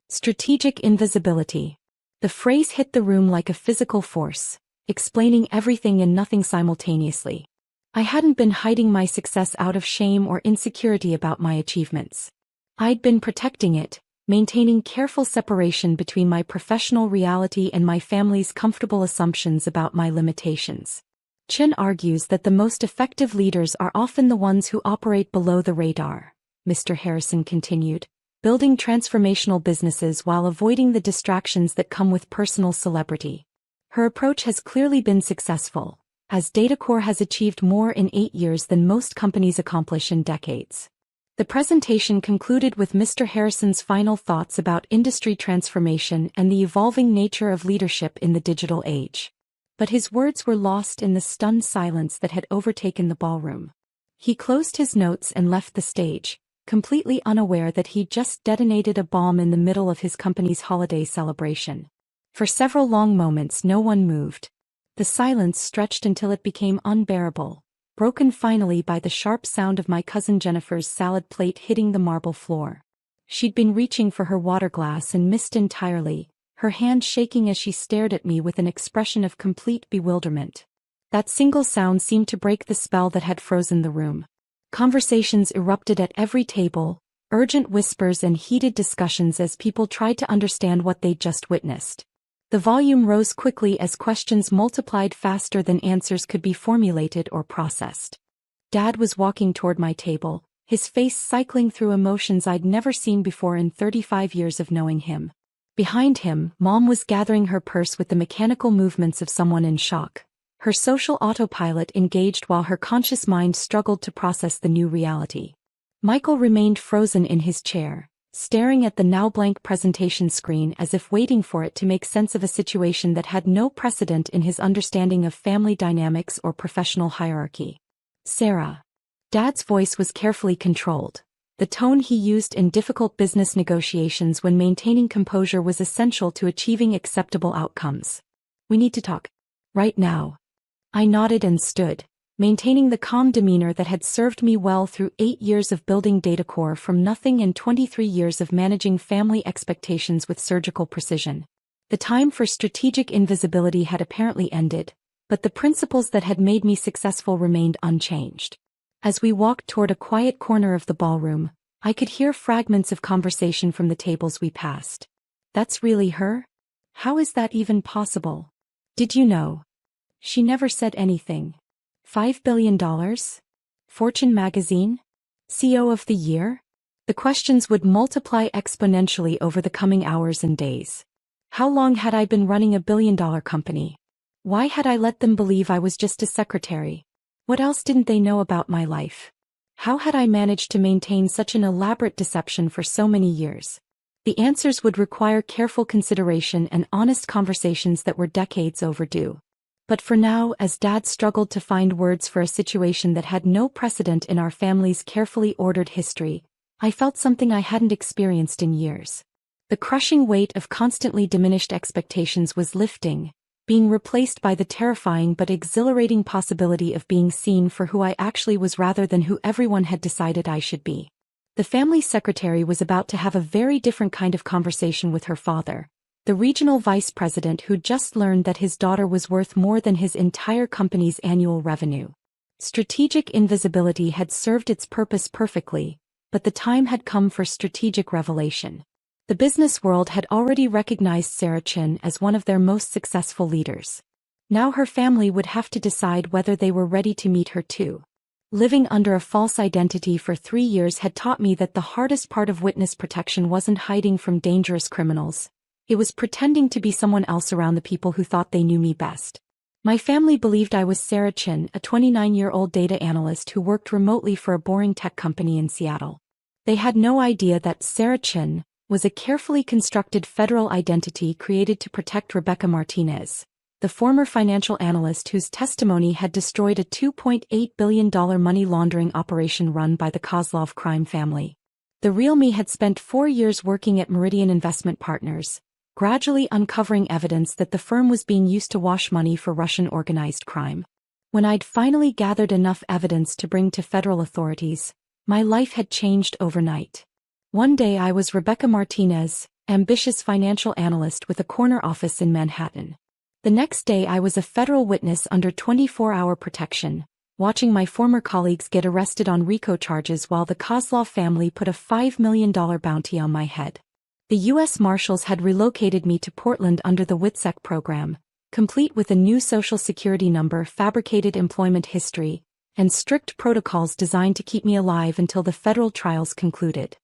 Strategic invisibility. The phrase hit the room like a physical force, explaining everything and nothing simultaneously. I hadn't been hiding my success out of shame or insecurity about my achievements. I'd been protecting it, maintaining careful separation between my professional reality and my family's comfortable assumptions about my limitations. Chen argues that the most effective leaders are often the ones who operate below the radar, Mr. Harrison continued, building transformational businesses while avoiding the distractions that come with personal celebrity. Her approach has clearly been successful, as DataCore has achieved more in 8 years than most companies accomplish in decades. The presentation concluded with Mr. Harrison's final thoughts about industry transformation and the evolving nature of leadership in the digital age. But his words were lost in the stunned silence that had overtaken the ballroom. He closed his notes and left the stage, completely unaware that he'd just detonated a bomb in the middle of his company's holiday celebration. For several long moments no one moved. The silence stretched until it became unbearable, broken finally by the sharp sound of my cousin Jennifer's salad plate hitting the marble floor. She'd been reaching for her water glass and missed entirely, her hand shaking as she stared at me with an expression of complete bewilderment. That single sound seemed to break the spell that had frozen the room. Conversations erupted at every table, urgent whispers and heated discussions as people tried to understand what they'd just witnessed. The volume rose quickly as questions multiplied faster than answers could be formulated or processed. Dad was walking toward my table, his face cycling through emotions I'd never seen before in 35 years of knowing him. Behind him, Mom was gathering her purse with the mechanical movements of someone in shock, her social autopilot engaged while her conscious mind struggled to process the new reality. Michael remained frozen in his chair, staring at the now blank presentation screen as if waiting for it to make sense of a situation that had no precedent in his understanding of family dynamics or professional hierarchy. Sarah. Dad's voice was carefully controlled. The tone he used in difficult business negotiations when maintaining composure was essential to achieving acceptable outcomes. We need to talk. Right now. I nodded and stood, maintaining the calm demeanor that had served me well through 8 years of building DataCore from nothing and 23 years of managing family expectations with surgical precision. The time for strategic invisibility had apparently ended, but the principles that had made me successful remained unchanged. As we walked toward a quiet corner of the ballroom, I could hear fragments of conversation from the tables we passed. That's really her? How is that even possible? Did you know? She never said anything. $5 billion? Fortune magazine? CEO of the year? The questions would multiply exponentially over the coming hours and days. How long had I been running a billion-dollar company? Why had I let them believe I was just a secretary? What else didn't they know about my life? How had I managed to maintain such an elaborate deception for so many years? The answers would require careful consideration and honest conversations that were decades overdue. But for now, as Dad struggled to find words for a situation that had no precedent in our family's carefully ordered history, I felt something I hadn't experienced in years. The crushing weight of constantly diminished expectations was lifting, being replaced by the terrifying but exhilarating possibility of being seen for who I actually was rather than who everyone had decided I should be. The family secretary was about to have a very different kind of conversation with her father, the regional vice president who'd just learned that his daughter was worth more than his entire company's annual revenue. Strategic invisibility had served its purpose perfectly, but the time had come for strategic revelation. The business world had already recognized Sarah Chin as one of their most successful leaders. Now her family would have to decide whether they were ready to meet her too. Living under a false identity for 3 years had taught me that the hardest part of witness protection wasn't hiding from dangerous criminals. It was pretending to be someone else around the people who thought they knew me best. My family believed I was Sarah Chin, a 29-year-old data analyst who worked remotely for a boring tech company in Seattle. They had no idea that Sarah Chin was a carefully constructed federal identity created to protect Rebecca Martinez, the former financial analyst whose testimony had destroyed a $2.8 billion money laundering operation run by the Kozlov crime family. The real me had spent 4 years working at Meridian Investment Partners, gradually uncovering evidence that the firm was being used to wash money for Russian organized crime. When I'd finally gathered enough evidence to bring to federal authorities, my life had changed overnight. One day I was Rebecca Martinez, ambitious financial analyst with a corner office in Manhattan. The next day I was a federal witness under 24-hour protection, watching my former colleagues get arrested on RICO charges while the Kozlov family put a $5 million bounty on my head. The U.S. Marshals had relocated me to Portland under the WITSEC program, complete with a new social security number, fabricated employment history, and strict protocols designed to keep me alive until the federal trials concluded.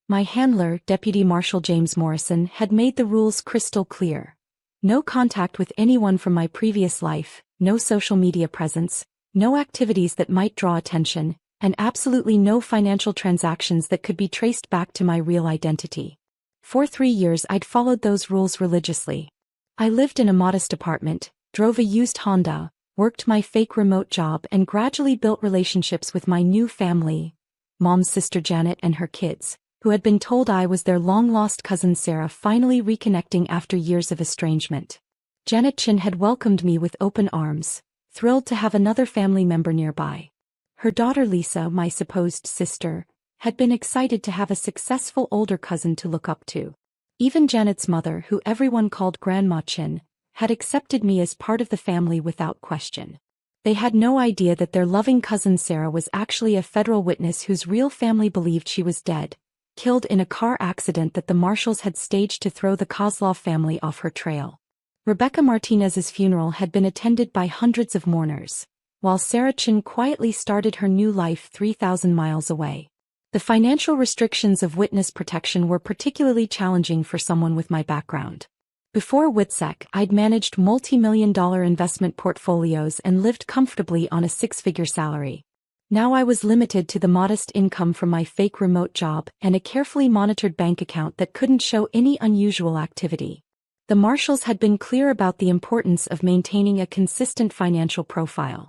My handler, Deputy Marshal James Morrison, had made the rules crystal clear. No contact with anyone from my previous life, no social media presence, no activities that might draw attention, and absolutely no financial transactions that could be traced back to my real identity. For 3 years I'd followed those rules religiously. I lived in a modest apartment, drove a used Honda, worked my fake remote job and gradually built relationships with my new family, Mom's sister Janet and her kids, who had been told I was their long-lost cousin Sarah, finally reconnecting after years of estrangement. Janet Chin had welcomed me with open arms, thrilled to have another family member nearby. Her daughter Lisa, my supposed sister, had been excited to have a successful older cousin to look up to. Even Janet's mother, who everyone called Grandma Chin, had accepted me as part of the family without question. They had no idea that their loving cousin Sarah was actually a federal witness whose real family believed she was dead, killed in a car accident that the marshals had staged to throw the Kozlov family off her trail. Rebecca Martinez's funeral had been attended by hundreds of mourners, while Sarah Chin quietly started her new life 3,000 miles away. The financial restrictions of witness protection were particularly challenging for someone with my background. Before WITSEC, I'd managed multi-million-dollar investment portfolios and lived comfortably on a six-figure salary. Now I was limited to the modest income from my fake remote job and a carefully monitored bank account that couldn't show any unusual activity. The marshals had been clear about the importance of maintaining a consistent financial profile.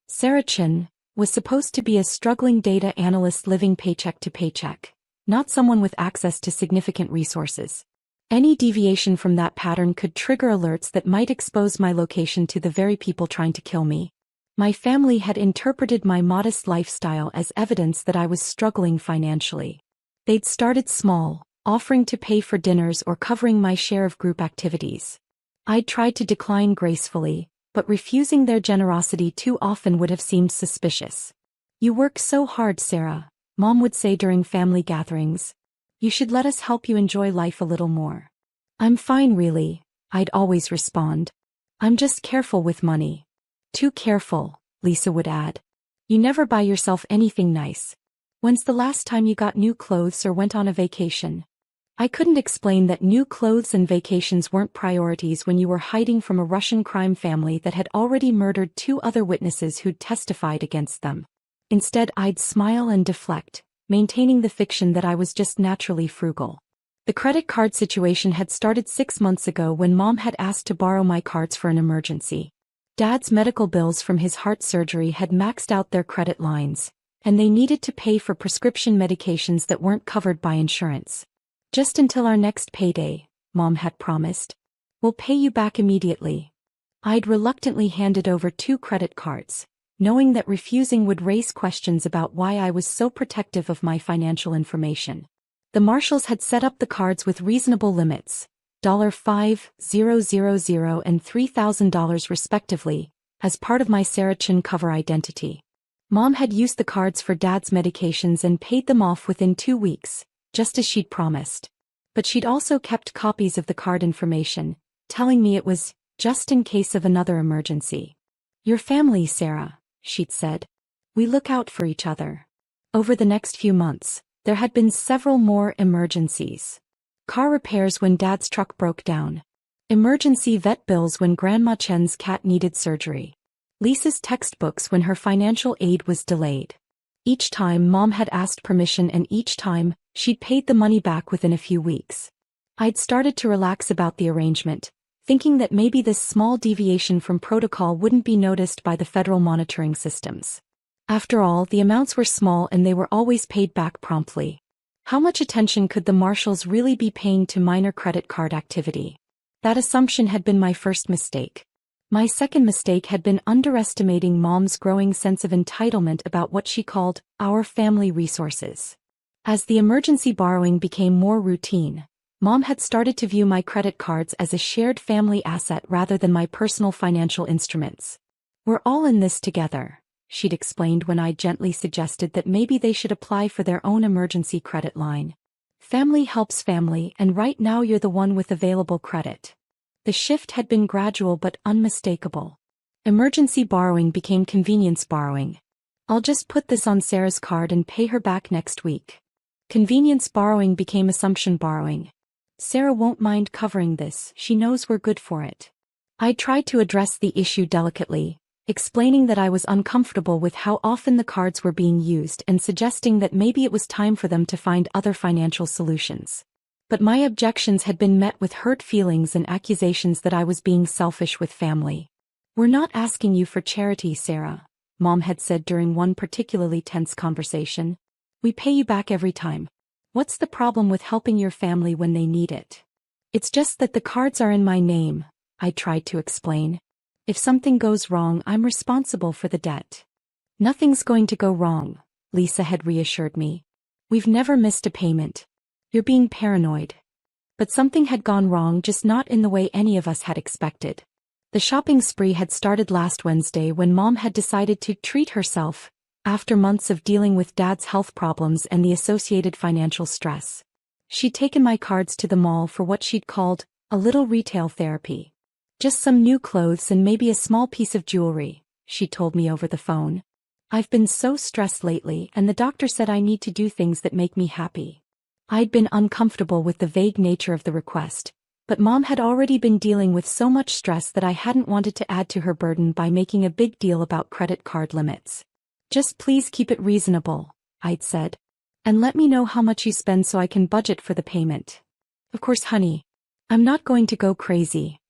Sarah Chin was supposed to be a struggling data analyst living paycheck to paycheck, not someone with access to significant resources. Any deviation from that pattern could trigger alerts that might expose my location to the very people trying to kill me. My family had interpreted my modest lifestyle as evidence that I was struggling financially. They'd started small, offering to pay for dinners or covering my share of group activities. I'd tried to decline gracefully, but refusing their generosity too often would have seemed suspicious. "You work so hard, Sarah," Mom would say during family gatherings. "You should let us help you enjoy life a little more." "I'm fine really," I'd always respond. "I'm just careful with money." "Too careful," Lisa would add. "You never buy yourself anything nice. When's the last time you got new clothes or went on a vacation?" I couldn't explain that new clothes and vacations weren't priorities when you were hiding from a Russian crime family that had already murdered 2 other witnesses who'd testified against them. Instead, I'd smile and deflect, maintaining the fiction that I was just naturally frugal. The credit card situation had started 6 months ago when Mom had asked to borrow my cards for an emergency. Dad's medical bills from his heart surgery had maxed out their credit lines, and they needed to pay for prescription medications that weren't covered by insurance. "Just until our next payday," Mom had promised. "We'll pay you back immediately." I'd reluctantly handed over 2 credit cards, knowing that refusing would raise questions about why I was so protective of my financial information. The marshals had set up the cards with reasonable limits, $5,000 and $3,000 respectively, as part of my Sarah Chin cover identity. Mom had used the cards for Dad's medications and paid them off within 2 weeks, just as she'd promised. But she'd also kept copies of the card information, telling me it was just in case of another emergency. "Your family, Sarah," she'd said. "We look out for each other." Over the next few months, there had been several more emergencies. Car repairs when Dad's truck broke down. Emergency vet bills when Grandma Chen's cat needed surgery. Lisa's textbooks when her financial aid was delayed. Each time Mom had asked permission and each time, she'd paid the money back within a few weeks. I'd started to relax about the arrangement, thinking that maybe this small deviation from protocol wouldn't be noticed by the federal monitoring systems. After all, the amounts were small and they were always paid back promptly. How much attention could the marshals really be paying to minor credit card activity? That assumption had been my first mistake. My second mistake had been underestimating Mom's growing sense of entitlement about what she called our family resources. As the emergency borrowing became more routine, Mom had started to view my credit cards as a shared family asset rather than my personal financial instruments. "We're all in this together," she'd explained when I gently suggested that maybe they should apply for their own emergency credit line. "Family helps family, and right now you're the one with available credit." The shift had been gradual but unmistakable. Emergency borrowing became convenience borrowing. "I'll just put this on Sarah's card and pay her back next week." Convenience borrowing became assumption borrowing. "Sarah won't mind covering this, she knows we're good for it." I tried to address the issue delicately, explaining that I was uncomfortable with how often the cards were being used and suggesting that maybe it was time for them to find other financial solutions. But my objections had been met with hurt feelings and accusations that I was being selfish with family. "We're not asking you for charity, Sarah," Mom had said during one particularly tense conversation. "We pay you back every time. What's the problem with helping your family when they need it?" "It's just that the cards are in my name," I tried to explain. "If something goes wrong, I'm responsible for the debt." "Nothing's going to go wrong," Lisa had reassured me. We've never missed a payment. You're being paranoid. But something had gone wrong, just not in the way any of us had expected. The shopping spree had started last Wednesday when Mom had decided to treat herself, after months of dealing with Dad's health problems and the associated financial stress. She'd taken my cards to the mall for what she'd called a little retail therapy. Just some new clothes and maybe a small piece of jewelry, she told me over the phone. I've been so stressed lately, and the doctor said I need to do things that make me happy. I'd been uncomfortable with the vague nature of the request, but Mom had already been dealing with so much stress that I hadn't wanted to add to her burden by making a big deal about credit card limits. Just please keep it reasonable, I'd said. And let me know how much you spend so I can budget for the payment. Of course, honey. I'm not going to go crazy.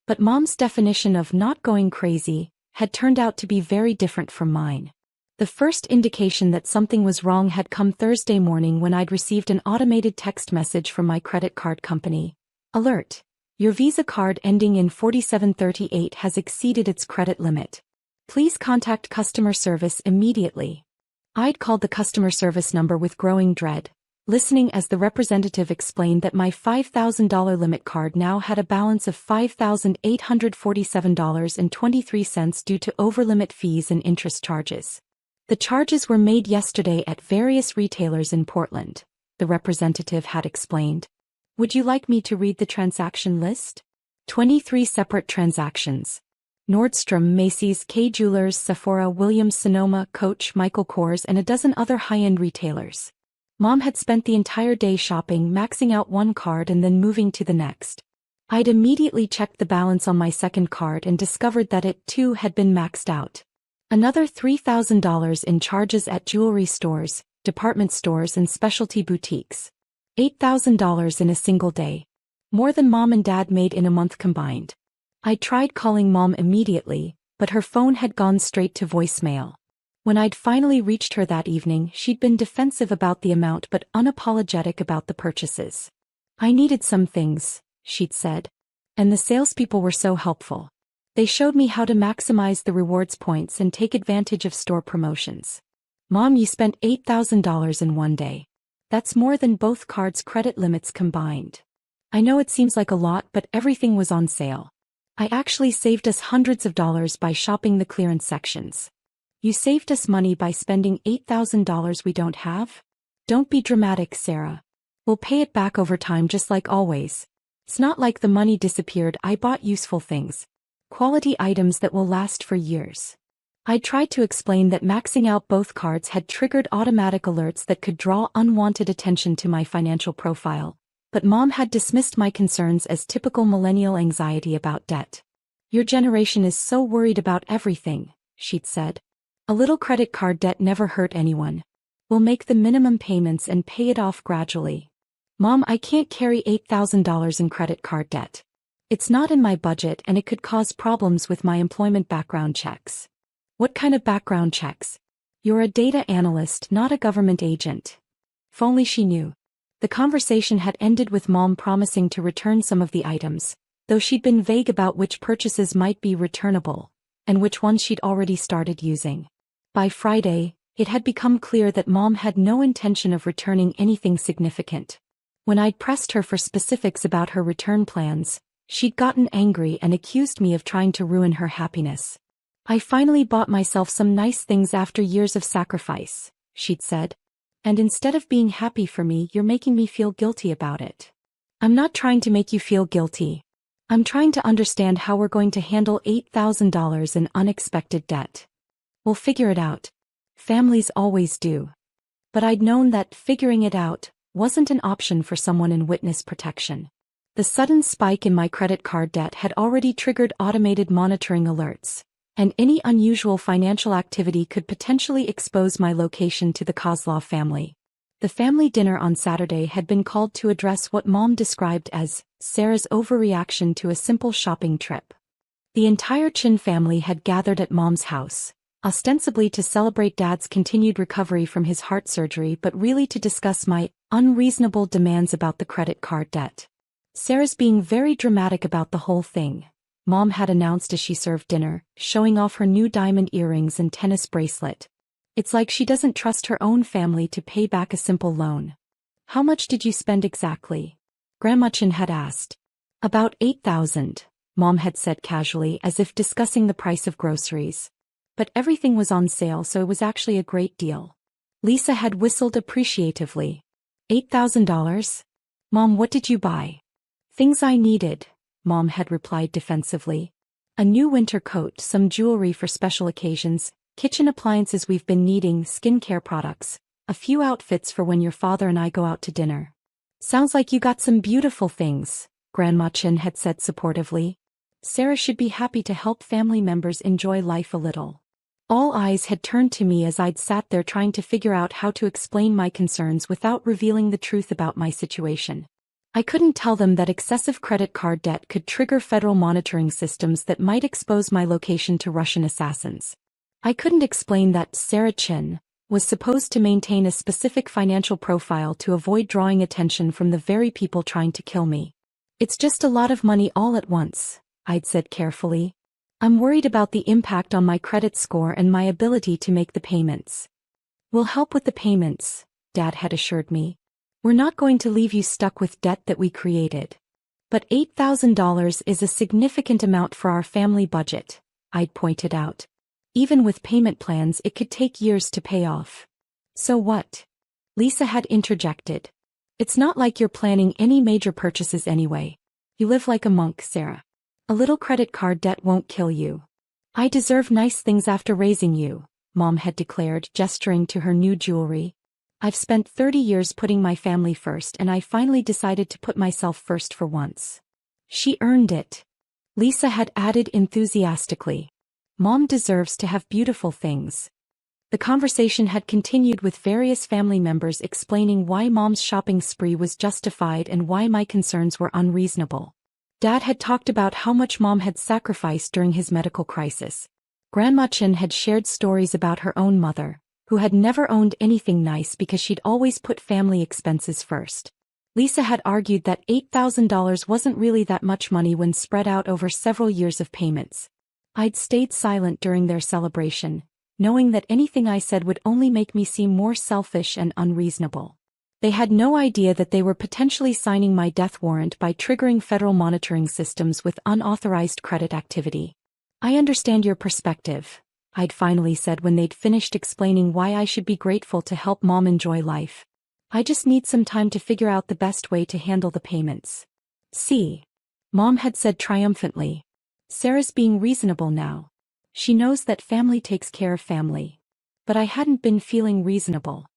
But Mom's definition of not going crazy had turned out to be very different from mine. The first indication that something was wrong had come Thursday morning when I'd received an automated text message from my credit card company. Alert! Your Visa card ending in 4738 has exceeded its credit limit. Please contact customer service immediately. I'd called the customer service number with growing dread, listening as the representative explained that my $5,000 limit card now had a balance of $5,847.23 due to overlimit fees and interest charges. The charges were made yesterday at various retailers in Portland, the representative had explained. Would you like me to read the transaction list? 23 separate transactions. Nordstrom, Macy's, Kay Jewelers, Sephora, Williams, Sonoma, Coach, Michael Kors, and a dozen other high-end retailers. Mom had spent the entire day shopping, maxing out one card and then moving to the next. I'd immediately checked the balance on my second card and discovered that it, too, had been maxed out. Another $3,000 in charges at jewelry stores, department stores and specialty boutiques. $8,000 in a single day. More than Mom and Dad made in a month combined. I tried calling Mom immediately, but her phone had gone straight to voicemail. When I'd finally reached her that evening, she'd been defensive about the amount but unapologetic about the purchases. I needed some things, she'd said. And the salespeople were so helpful. They showed me how to maximize the rewards points and take advantage of store promotions. Mom, you spent $8,000 in one day. That's more than both cards' credit limits combined. I know it seems like a lot, but everything was on sale. I actually saved us hundreds of dollars by shopping the clearance sections. You saved us money by spending $8,000 we don't have? Don't be dramatic, Sarah. We'll pay it back over time just like always. It's not like the money disappeared. I bought useful things. Quality items that will last for years. I tried to explain that maxing out both cards had triggered automatic alerts that could draw unwanted attention to my financial profile, but Mom had dismissed my concerns as typical millennial anxiety about debt. Your generation is so worried about everything, she'd said. A little credit card debt never hurt anyone. We'll make the minimum payments and pay it off gradually. Mom, I can't carry $8,000 in credit card debt. It's not in my budget and it could cause problems with my employment background checks. What kind of background checks? You're a data analyst, not a government agent. If only she knew. The conversation had ended with Mom promising to return some of the items, though she'd been vague about which purchases might be returnable, and which ones she'd already started using. By Friday, it had become clear that Mom had no intention of returning anything significant. When I'd pressed her for specifics about her return plans, she'd gotten angry and accused me of trying to ruin her happiness. I finally bought myself some nice things after years of sacrifice, she'd said. And instead of being happy for me, you're making me feel guilty about it. I'm not trying to make you feel guilty. I'm trying to understand how we're going to handle $8,000 in unexpected debt. We'll figure it out. Families always do. But I'd known that figuring it out wasn't an option for someone in witness protection. The sudden spike in my credit card debt had already triggered automated monitoring alerts, and any unusual financial activity could potentially expose my location to the Kozlov family. The family dinner on Saturday had been called to address what Mom described as Sarah's overreaction to a simple shopping trip. The entire Chin family had gathered at Mom's house, ostensibly to celebrate Dad's continued recovery from his heart surgery but really to discuss my unreasonable demands about the credit card debt. Sarah's being very dramatic about the whole thing, Mom had announced as she served dinner, showing off her new diamond earrings and tennis bracelet. It's like she doesn't trust her own family to pay back a simple loan. How much did you spend exactly? Grandma Chin had asked. About 8,000, Mom had said casually as if discussing the price of groceries. But everything was on sale, so it was actually a great deal. Lisa had whistled appreciatively. $8,000? Mom, what did you buy? Things I needed, Mom had replied defensively. A new winter coat, some jewelry for special occasions, kitchen appliances we've been needing, skincare products, a few outfits for when your father and I go out to dinner. Sounds like you got some beautiful things, Grandma Chin had said supportively. Sarah should be happy to help family members enjoy life a little. All eyes had turned to me as I'd sat there trying to figure out how to explain my concerns without revealing the truth about my situation. I couldn't tell them that excessive credit card debt could trigger federal monitoring systems that might expose my location to Russian assassins. I couldn't explain that Sarah Chin was supposed to maintain a specific financial profile to avoid drawing attention from the very people trying to kill me. It's just a lot of money all at once, I'd said carefully. I'm worried about the impact on my credit score and my ability to make the payments. We'll help with the payments, Dad had assured me. We're not going to leave you stuck with debt that we created. But $8,000 is a significant amount for our family budget, I'd pointed out. Even with payment plans, it could take years to pay off. So what? Lisa had interjected. It's not like you're planning any major purchases anyway. You live like a monk, Sarah. A little credit card debt won't kill you. I deserve nice things after raising you, Mom had declared, gesturing to her new jewelry. I've spent 30 years putting my family first, and I finally decided to put myself first for once. She earned it. Lisa had added enthusiastically. Mom deserves to have beautiful things. The conversation had continued with various family members explaining why Mom's shopping spree was justified and why my concerns were unreasonable. Dad had talked about how much Mom had sacrificed during his medical crisis. Grandma Chin had shared stories about her own mother, who had never owned anything nice because she'd always put family expenses first. Lisa had argued that $8,000 wasn't really that much money when spread out over several years of payments. I'd stayed silent during their celebration, knowing that anything I said would only make me seem more selfish and unreasonable. They had no idea that they were potentially signing my death warrant by triggering federal monitoring systems with unauthorized credit activity. I understand your perspective, I'd finally said when they'd finished explaining why I should be grateful to help Mom enjoy life. I just need some time to figure out the best way to handle the payments. See? Mom had said triumphantly. Sarah's being reasonable now. She knows that family takes care of family. But I hadn't been feeling reasonable.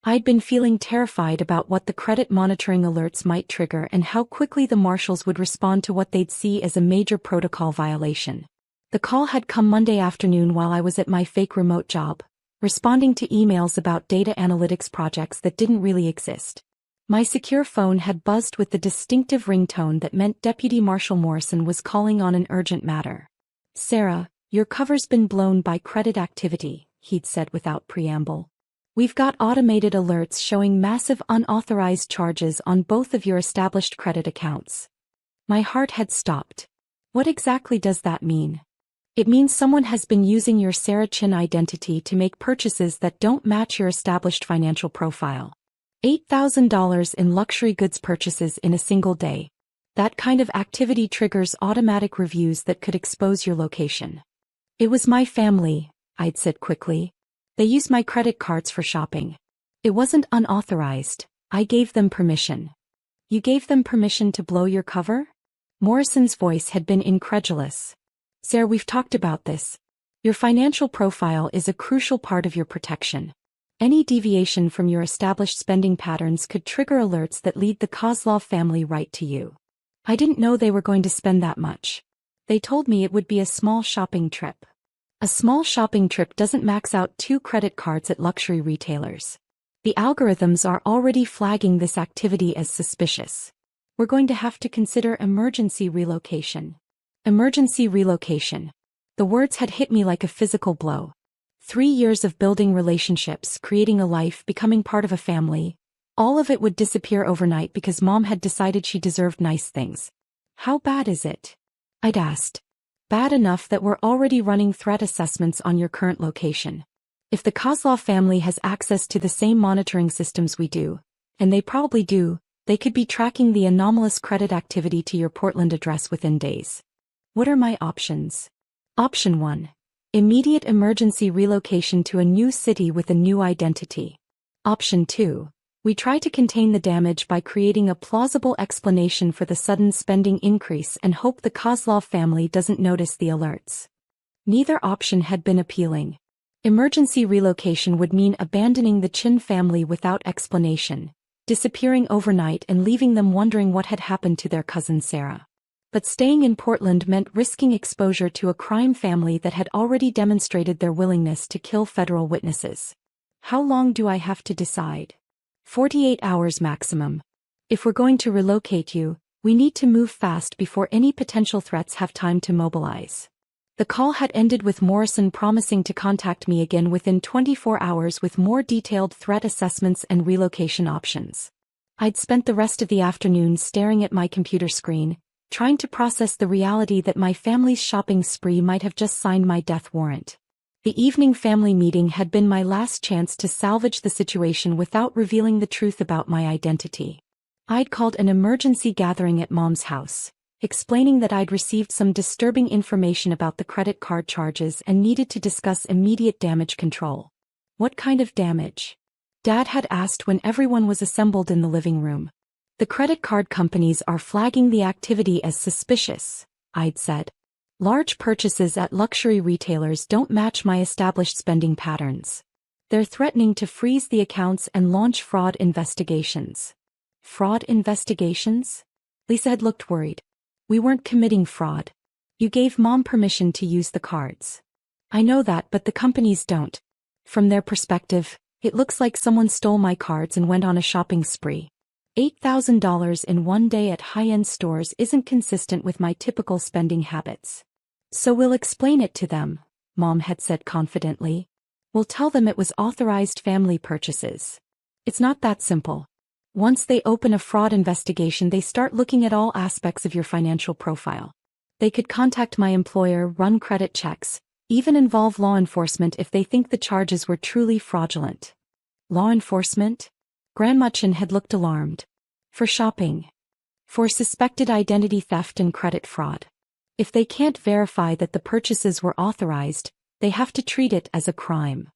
I'd been feeling terrified about what the credit monitoring alerts might trigger and how quickly the marshals would respond to what they'd see as a major protocol violation. The call had come Monday afternoon while I was at my fake remote job, responding to emails about data analytics projects that didn't really exist. My secure phone had buzzed with the distinctive ringtone that meant Deputy Marshal Morrison was calling on an urgent matter. Sarah, your cover's been blown by credit activity, he'd said without preamble. We've got automated alerts showing massive unauthorized charges on both of your established credit accounts. My heart had stopped. What exactly does that mean? It means someone has been using your Sarah Chin identity to make purchases that don't match your established financial profile. $8,000 in luxury goods purchases in a single day. That kind of activity triggers automatic reviews that could expose your location. It was my family, I'd said quickly. They used my credit cards for shopping. It wasn't unauthorized. I gave them permission. You gave them permission to blow your cover? Morrison's voice had been incredulous. Sarah, we've talked about this. Your financial profile is a crucial part of your protection. Any deviation from your established spending patterns could trigger alerts that lead the Kozlov family right to you. I didn't know they were going to spend that much. They told me it would be a small shopping trip. A small shopping trip doesn't max out 2 credit cards at luxury retailers. The algorithms are already flagging this activity as suspicious. We're going to have to consider emergency relocation. Emergency relocation. The words had hit me like a physical blow. 3 years of building relationships, creating a life, becoming part of a family. All of it would disappear overnight because Mom had decided she deserved nice things. How bad is it? I'd asked. Bad enough that we're already running threat assessments on your current location. If the Kozlov family has access to the same monitoring systems we do, and they probably do, they could be tracking the anomalous credit activity to your Portland address within days. What are my options? Option 1. Immediate emergency relocation to a new city with a new identity. Option 2. We try to contain the damage by creating a plausible explanation for the sudden spending increase and hope the Kozlov family doesn't notice the alerts. Neither option had been appealing. Emergency relocation would mean abandoning the Chin family without explanation, disappearing overnight and leaving them wondering what had happened to their cousin Sarah. But staying in Portland meant risking exposure to a crime family that had already demonstrated their willingness to kill federal witnesses. How long do I have to decide? 48 hours maximum. If we're going to relocate you, we need to move fast before any potential threats have time to mobilize. The call had ended with Morrison promising to contact me again within 24 hours with more detailed threat assessments and relocation options. I'd spent the rest of the afternoon staring at my computer screen, trying to process the reality that my family's shopping spree might have just signed my death warrant. The evening family meeting had been my last chance to salvage the situation without revealing the truth about my identity. I'd called an emergency gathering at Mom's house, explaining that I'd received some disturbing information about the credit card charges and needed to discuss immediate damage control. What kind of damage? Dad had asked when everyone was assembled in the living room. The credit card companies are flagging the activity as suspicious, I'd said. Large purchases at luxury retailers don't match my established spending patterns. They're threatening to freeze the accounts and launch fraud investigations. Fraud investigations? Lisa had looked worried. We weren't committing fraud. You gave Mom permission to use the cards. I know that, but the companies don't. From their perspective, it looks like someone stole my cards and went on a shopping spree. $8,000 in one day at high-end stores isn't consistent with my typical spending habits. So we'll explain it to them, Mom had said confidently. We'll tell them it was authorized family purchases. It's not that simple. Once they open a fraud investigation, they start looking at all aspects of your financial profile. They could contact my employer, run credit checks, even involve law enforcement if they think the charges were truly fraudulent. Law enforcement? Grandma Chin had looked alarmed. For shopping. For suspected identity theft and credit fraud. If they can't verify that the purchases were authorized, they have to treat it as a crime.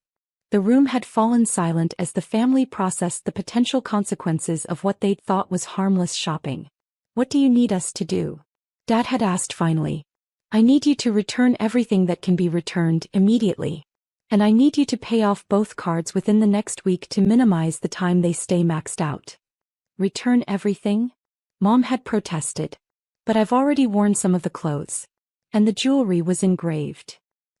The room had fallen silent as the family processed the potential consequences of what they'd thought was harmless shopping. What do you need us to do? Dad had asked finally. I need you to return everything that can be returned immediately. And I need you to pay off both cards within the next week to minimize the time they stay maxed out. Return everything? Mom had protested. But I've already worn some of the clothes. And the jewelry was engraved.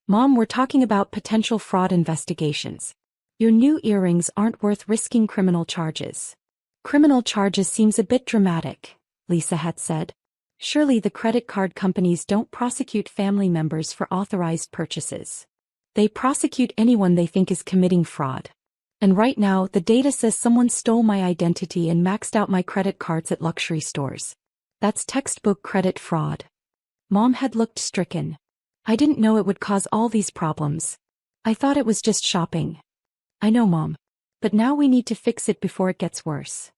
Mom, we're talking about potential fraud investigations. Your new earrings aren't worth risking criminal charges. Criminal charges seems a bit dramatic, Lisa had said. Surely the credit card companies don't prosecute family members for authorized purchases. They prosecute anyone they think is committing fraud. And right now, the data says someone stole my identity and maxed out my credit cards at luxury stores. That's textbook credit fraud. Mom had looked stricken. I didn't know it would cause all these problems. I thought it was just shopping. I know, Mom. But now we need to fix it before it gets worse.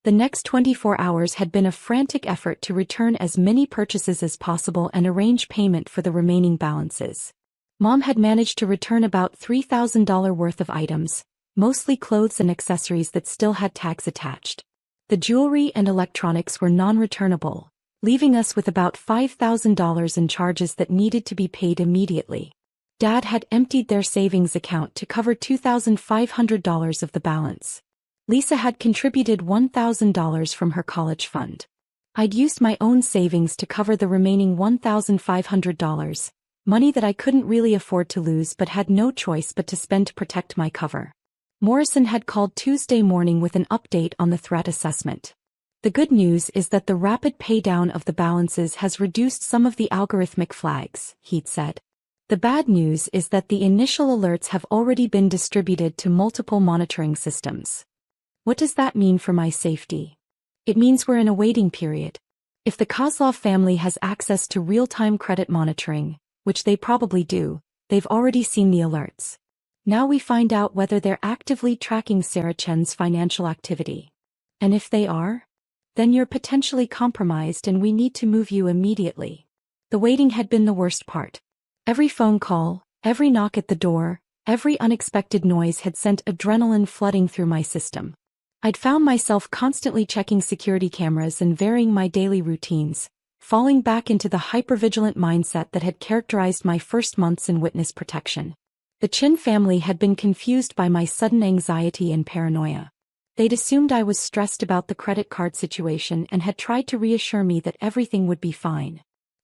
The next 24 hours had been a frantic effort to return as many purchases as possible and arrange payment for the remaining balances. Mom had managed to return about $3,000 worth of items, mostly clothes and accessories that still had tags attached. The jewelry and electronics were non-returnable, leaving us with about $5,000 in charges that needed to be paid immediately. Dad had emptied their savings account to cover $2,500 of the balance. Lisa had contributed $1,000 from her college fund. I'd used my own savings to cover the remaining $1,500, money that I couldn't really afford to lose but had no choice but to spend to protect my cover. Morrison had called Tuesday morning with an update on the threat assessment. The good news is that the rapid paydown of the balances has reduced some of the algorithmic flags, he'd said. The bad news is that the initial alerts have already been distributed to multiple monitoring systems. What does that mean for my safety? It means we're in a waiting period. If the Kozlov family has access to real-time credit monitoring, which they probably do, they've already seen the alerts. Now we find out whether they're actively tracking Sarah Chen's financial activity. And if they are, then you're potentially compromised and we need to move you immediately. The waiting had been the worst part. Every phone call, every knock at the door, every unexpected noise had sent adrenaline flooding through my system. I'd found myself constantly checking security cameras and varying my daily routines, falling back into the hypervigilant mindset that had characterized my first months in witness protection. The Chen family had been confused by my sudden anxiety and paranoia. They'd assumed I was stressed about the credit card situation and had tried to reassure me that everything would be fine.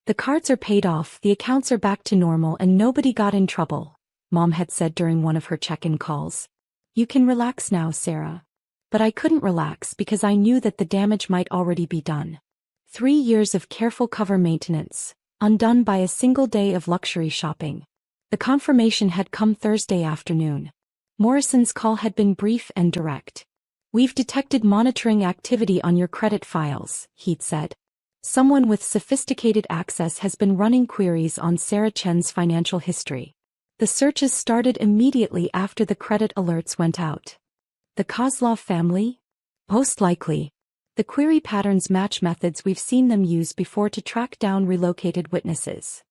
The cards are paid off, the accounts are back to normal, and nobody got in trouble, Mom had said during one of her check-in calls. You can relax now, Sarah. But I couldn't relax because I knew that the damage might already be done. 3 years of careful cover maintenance, undone by a single day of luxury shopping. The confirmation had come Thursday afternoon. Morrison's call had been brief and direct. We've detected monitoring activity on your credit files, he'd said. Someone with sophisticated access has been running queries on Sarah Chen's financial history. The searches started immediately after the credit alerts went out. The Kozlov family? Most likely. The query patterns match methods we've seen them use before to track down relocated witnesses.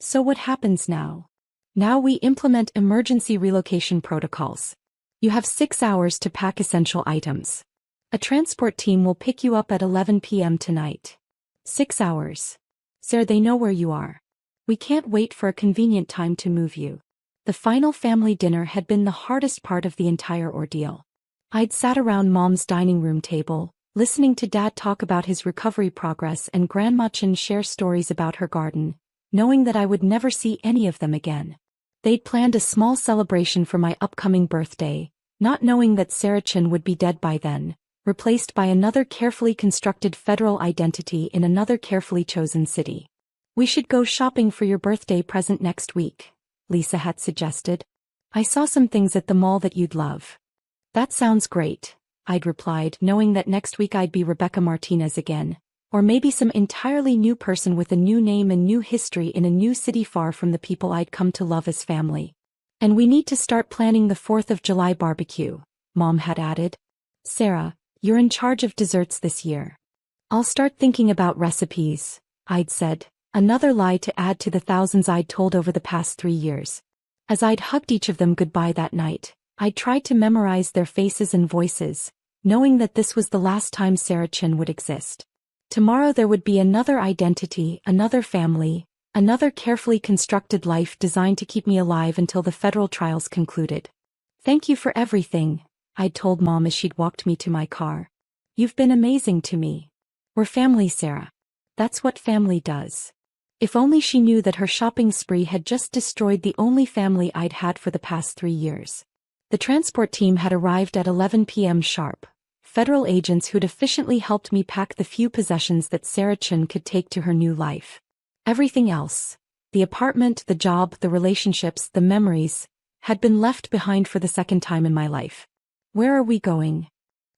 So what happens now? Now we implement emergency relocation protocols. You have 6 hours to pack essential items. A transport team will pick you up at 11 p.m. tonight. 6 hours. Sir, they know where you are. We can't wait for a convenient time to move you. The final family dinner had been the hardest part of the entire ordeal. I'd sat around Mom's dining room table, listening to Dad talk about his recovery progress and Grandma Chen share stories about her garden, knowing that I would never see any of them again. They'd planned a small celebration for my upcoming birthday, not knowing that Sarah Chen would be dead by then, replaced by another carefully constructed federal identity in another carefully chosen city. We should go shopping for your birthday present next week, Lisa had suggested. I saw some things at the mall that you'd love. That sounds great, I'd replied, knowing that next week I'd be Rebecca Martinez again, or maybe some entirely new person with a new name and new history in a new city far from the people I'd come to love as family. And we need to start planning the 4th of July barbecue, Mom had added. Sarah, you're in charge of desserts this year. I'll start thinking about recipes, I'd said, another lie to add to the thousands I'd told over the past 3 years. As I'd hugged each of them goodbye that night, I'd tried to memorize their faces and voices, knowing that this was the last time Sarah Chen would exist. Tomorrow there would be another identity, another family, another carefully constructed life designed to keep me alive until the federal trials concluded. Thank you for everything, I'd told Mom as she'd walked me to my car. You've been amazing to me. We're family, Sarah. That's what family does. If only she knew that her shopping spree had just destroyed the only family I'd had for the past 3 years. The transport team had arrived at 11 p.m. sharp. Federal agents who'd efficiently helped me pack the few possessions that Sarah Chen could take to her new life. Everything else, the apartment, the job, the relationships, the memories, had been left behind for the second time in my life. Where are we going?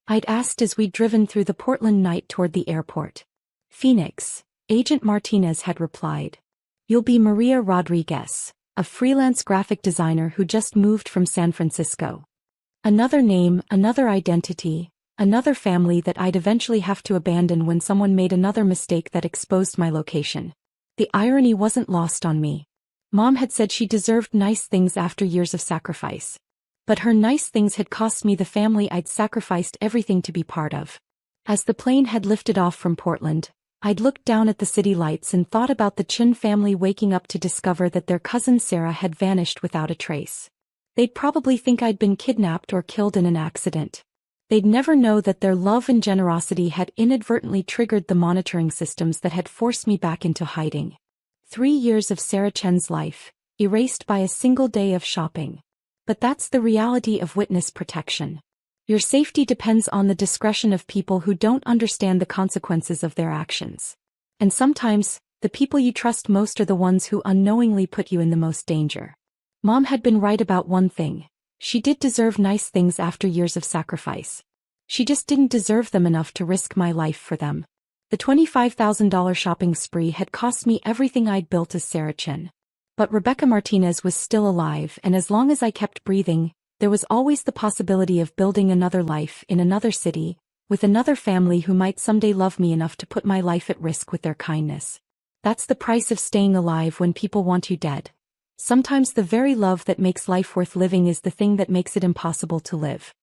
I'd asked as we'd driven through the Portland night toward the airport. Phoenix, Agent Martinez had replied. You'll be Maria Rodriguez, a freelance graphic designer who just moved from San Francisco. Another name, another identity, another family that I'd eventually have to abandon when someone made another mistake that exposed my location. The irony wasn't lost on me. Mom had said she deserved nice things after years of sacrifice. But her nice things had cost me the family I'd sacrificed everything to be part of. As the plane had lifted off from Portland, I'd looked down at the city lights and thought about the Chen family waking up to discover that their cousin Sarah had vanished without a trace. They'd probably think I'd been kidnapped or killed in an accident. They'd never know that their love and generosity had inadvertently triggered the monitoring systems that had forced me back into hiding. 3 years of Sarah Chen's life, erased by a single day of shopping. But that's the reality of witness protection. Your safety depends on the discretion of people who don't understand the consequences of their actions. And sometimes, the people you trust most are the ones who unknowingly put you in the most danger. Mom had been right about one thing. She did deserve nice things after years of sacrifice. She just didn't deserve them enough to risk my life for them. The $25,000 shopping spree had cost me everything I'd built as Sarah Chen. But Rebecca Martinez was still alive, and as long as I kept breathing, there was always the possibility of building another life in another city, with another family who might someday love me enough to put my life at risk with their kindness. That's the price of staying alive when people want you dead. Sometimes the very love that makes life worth living is the thing that makes it impossible to live.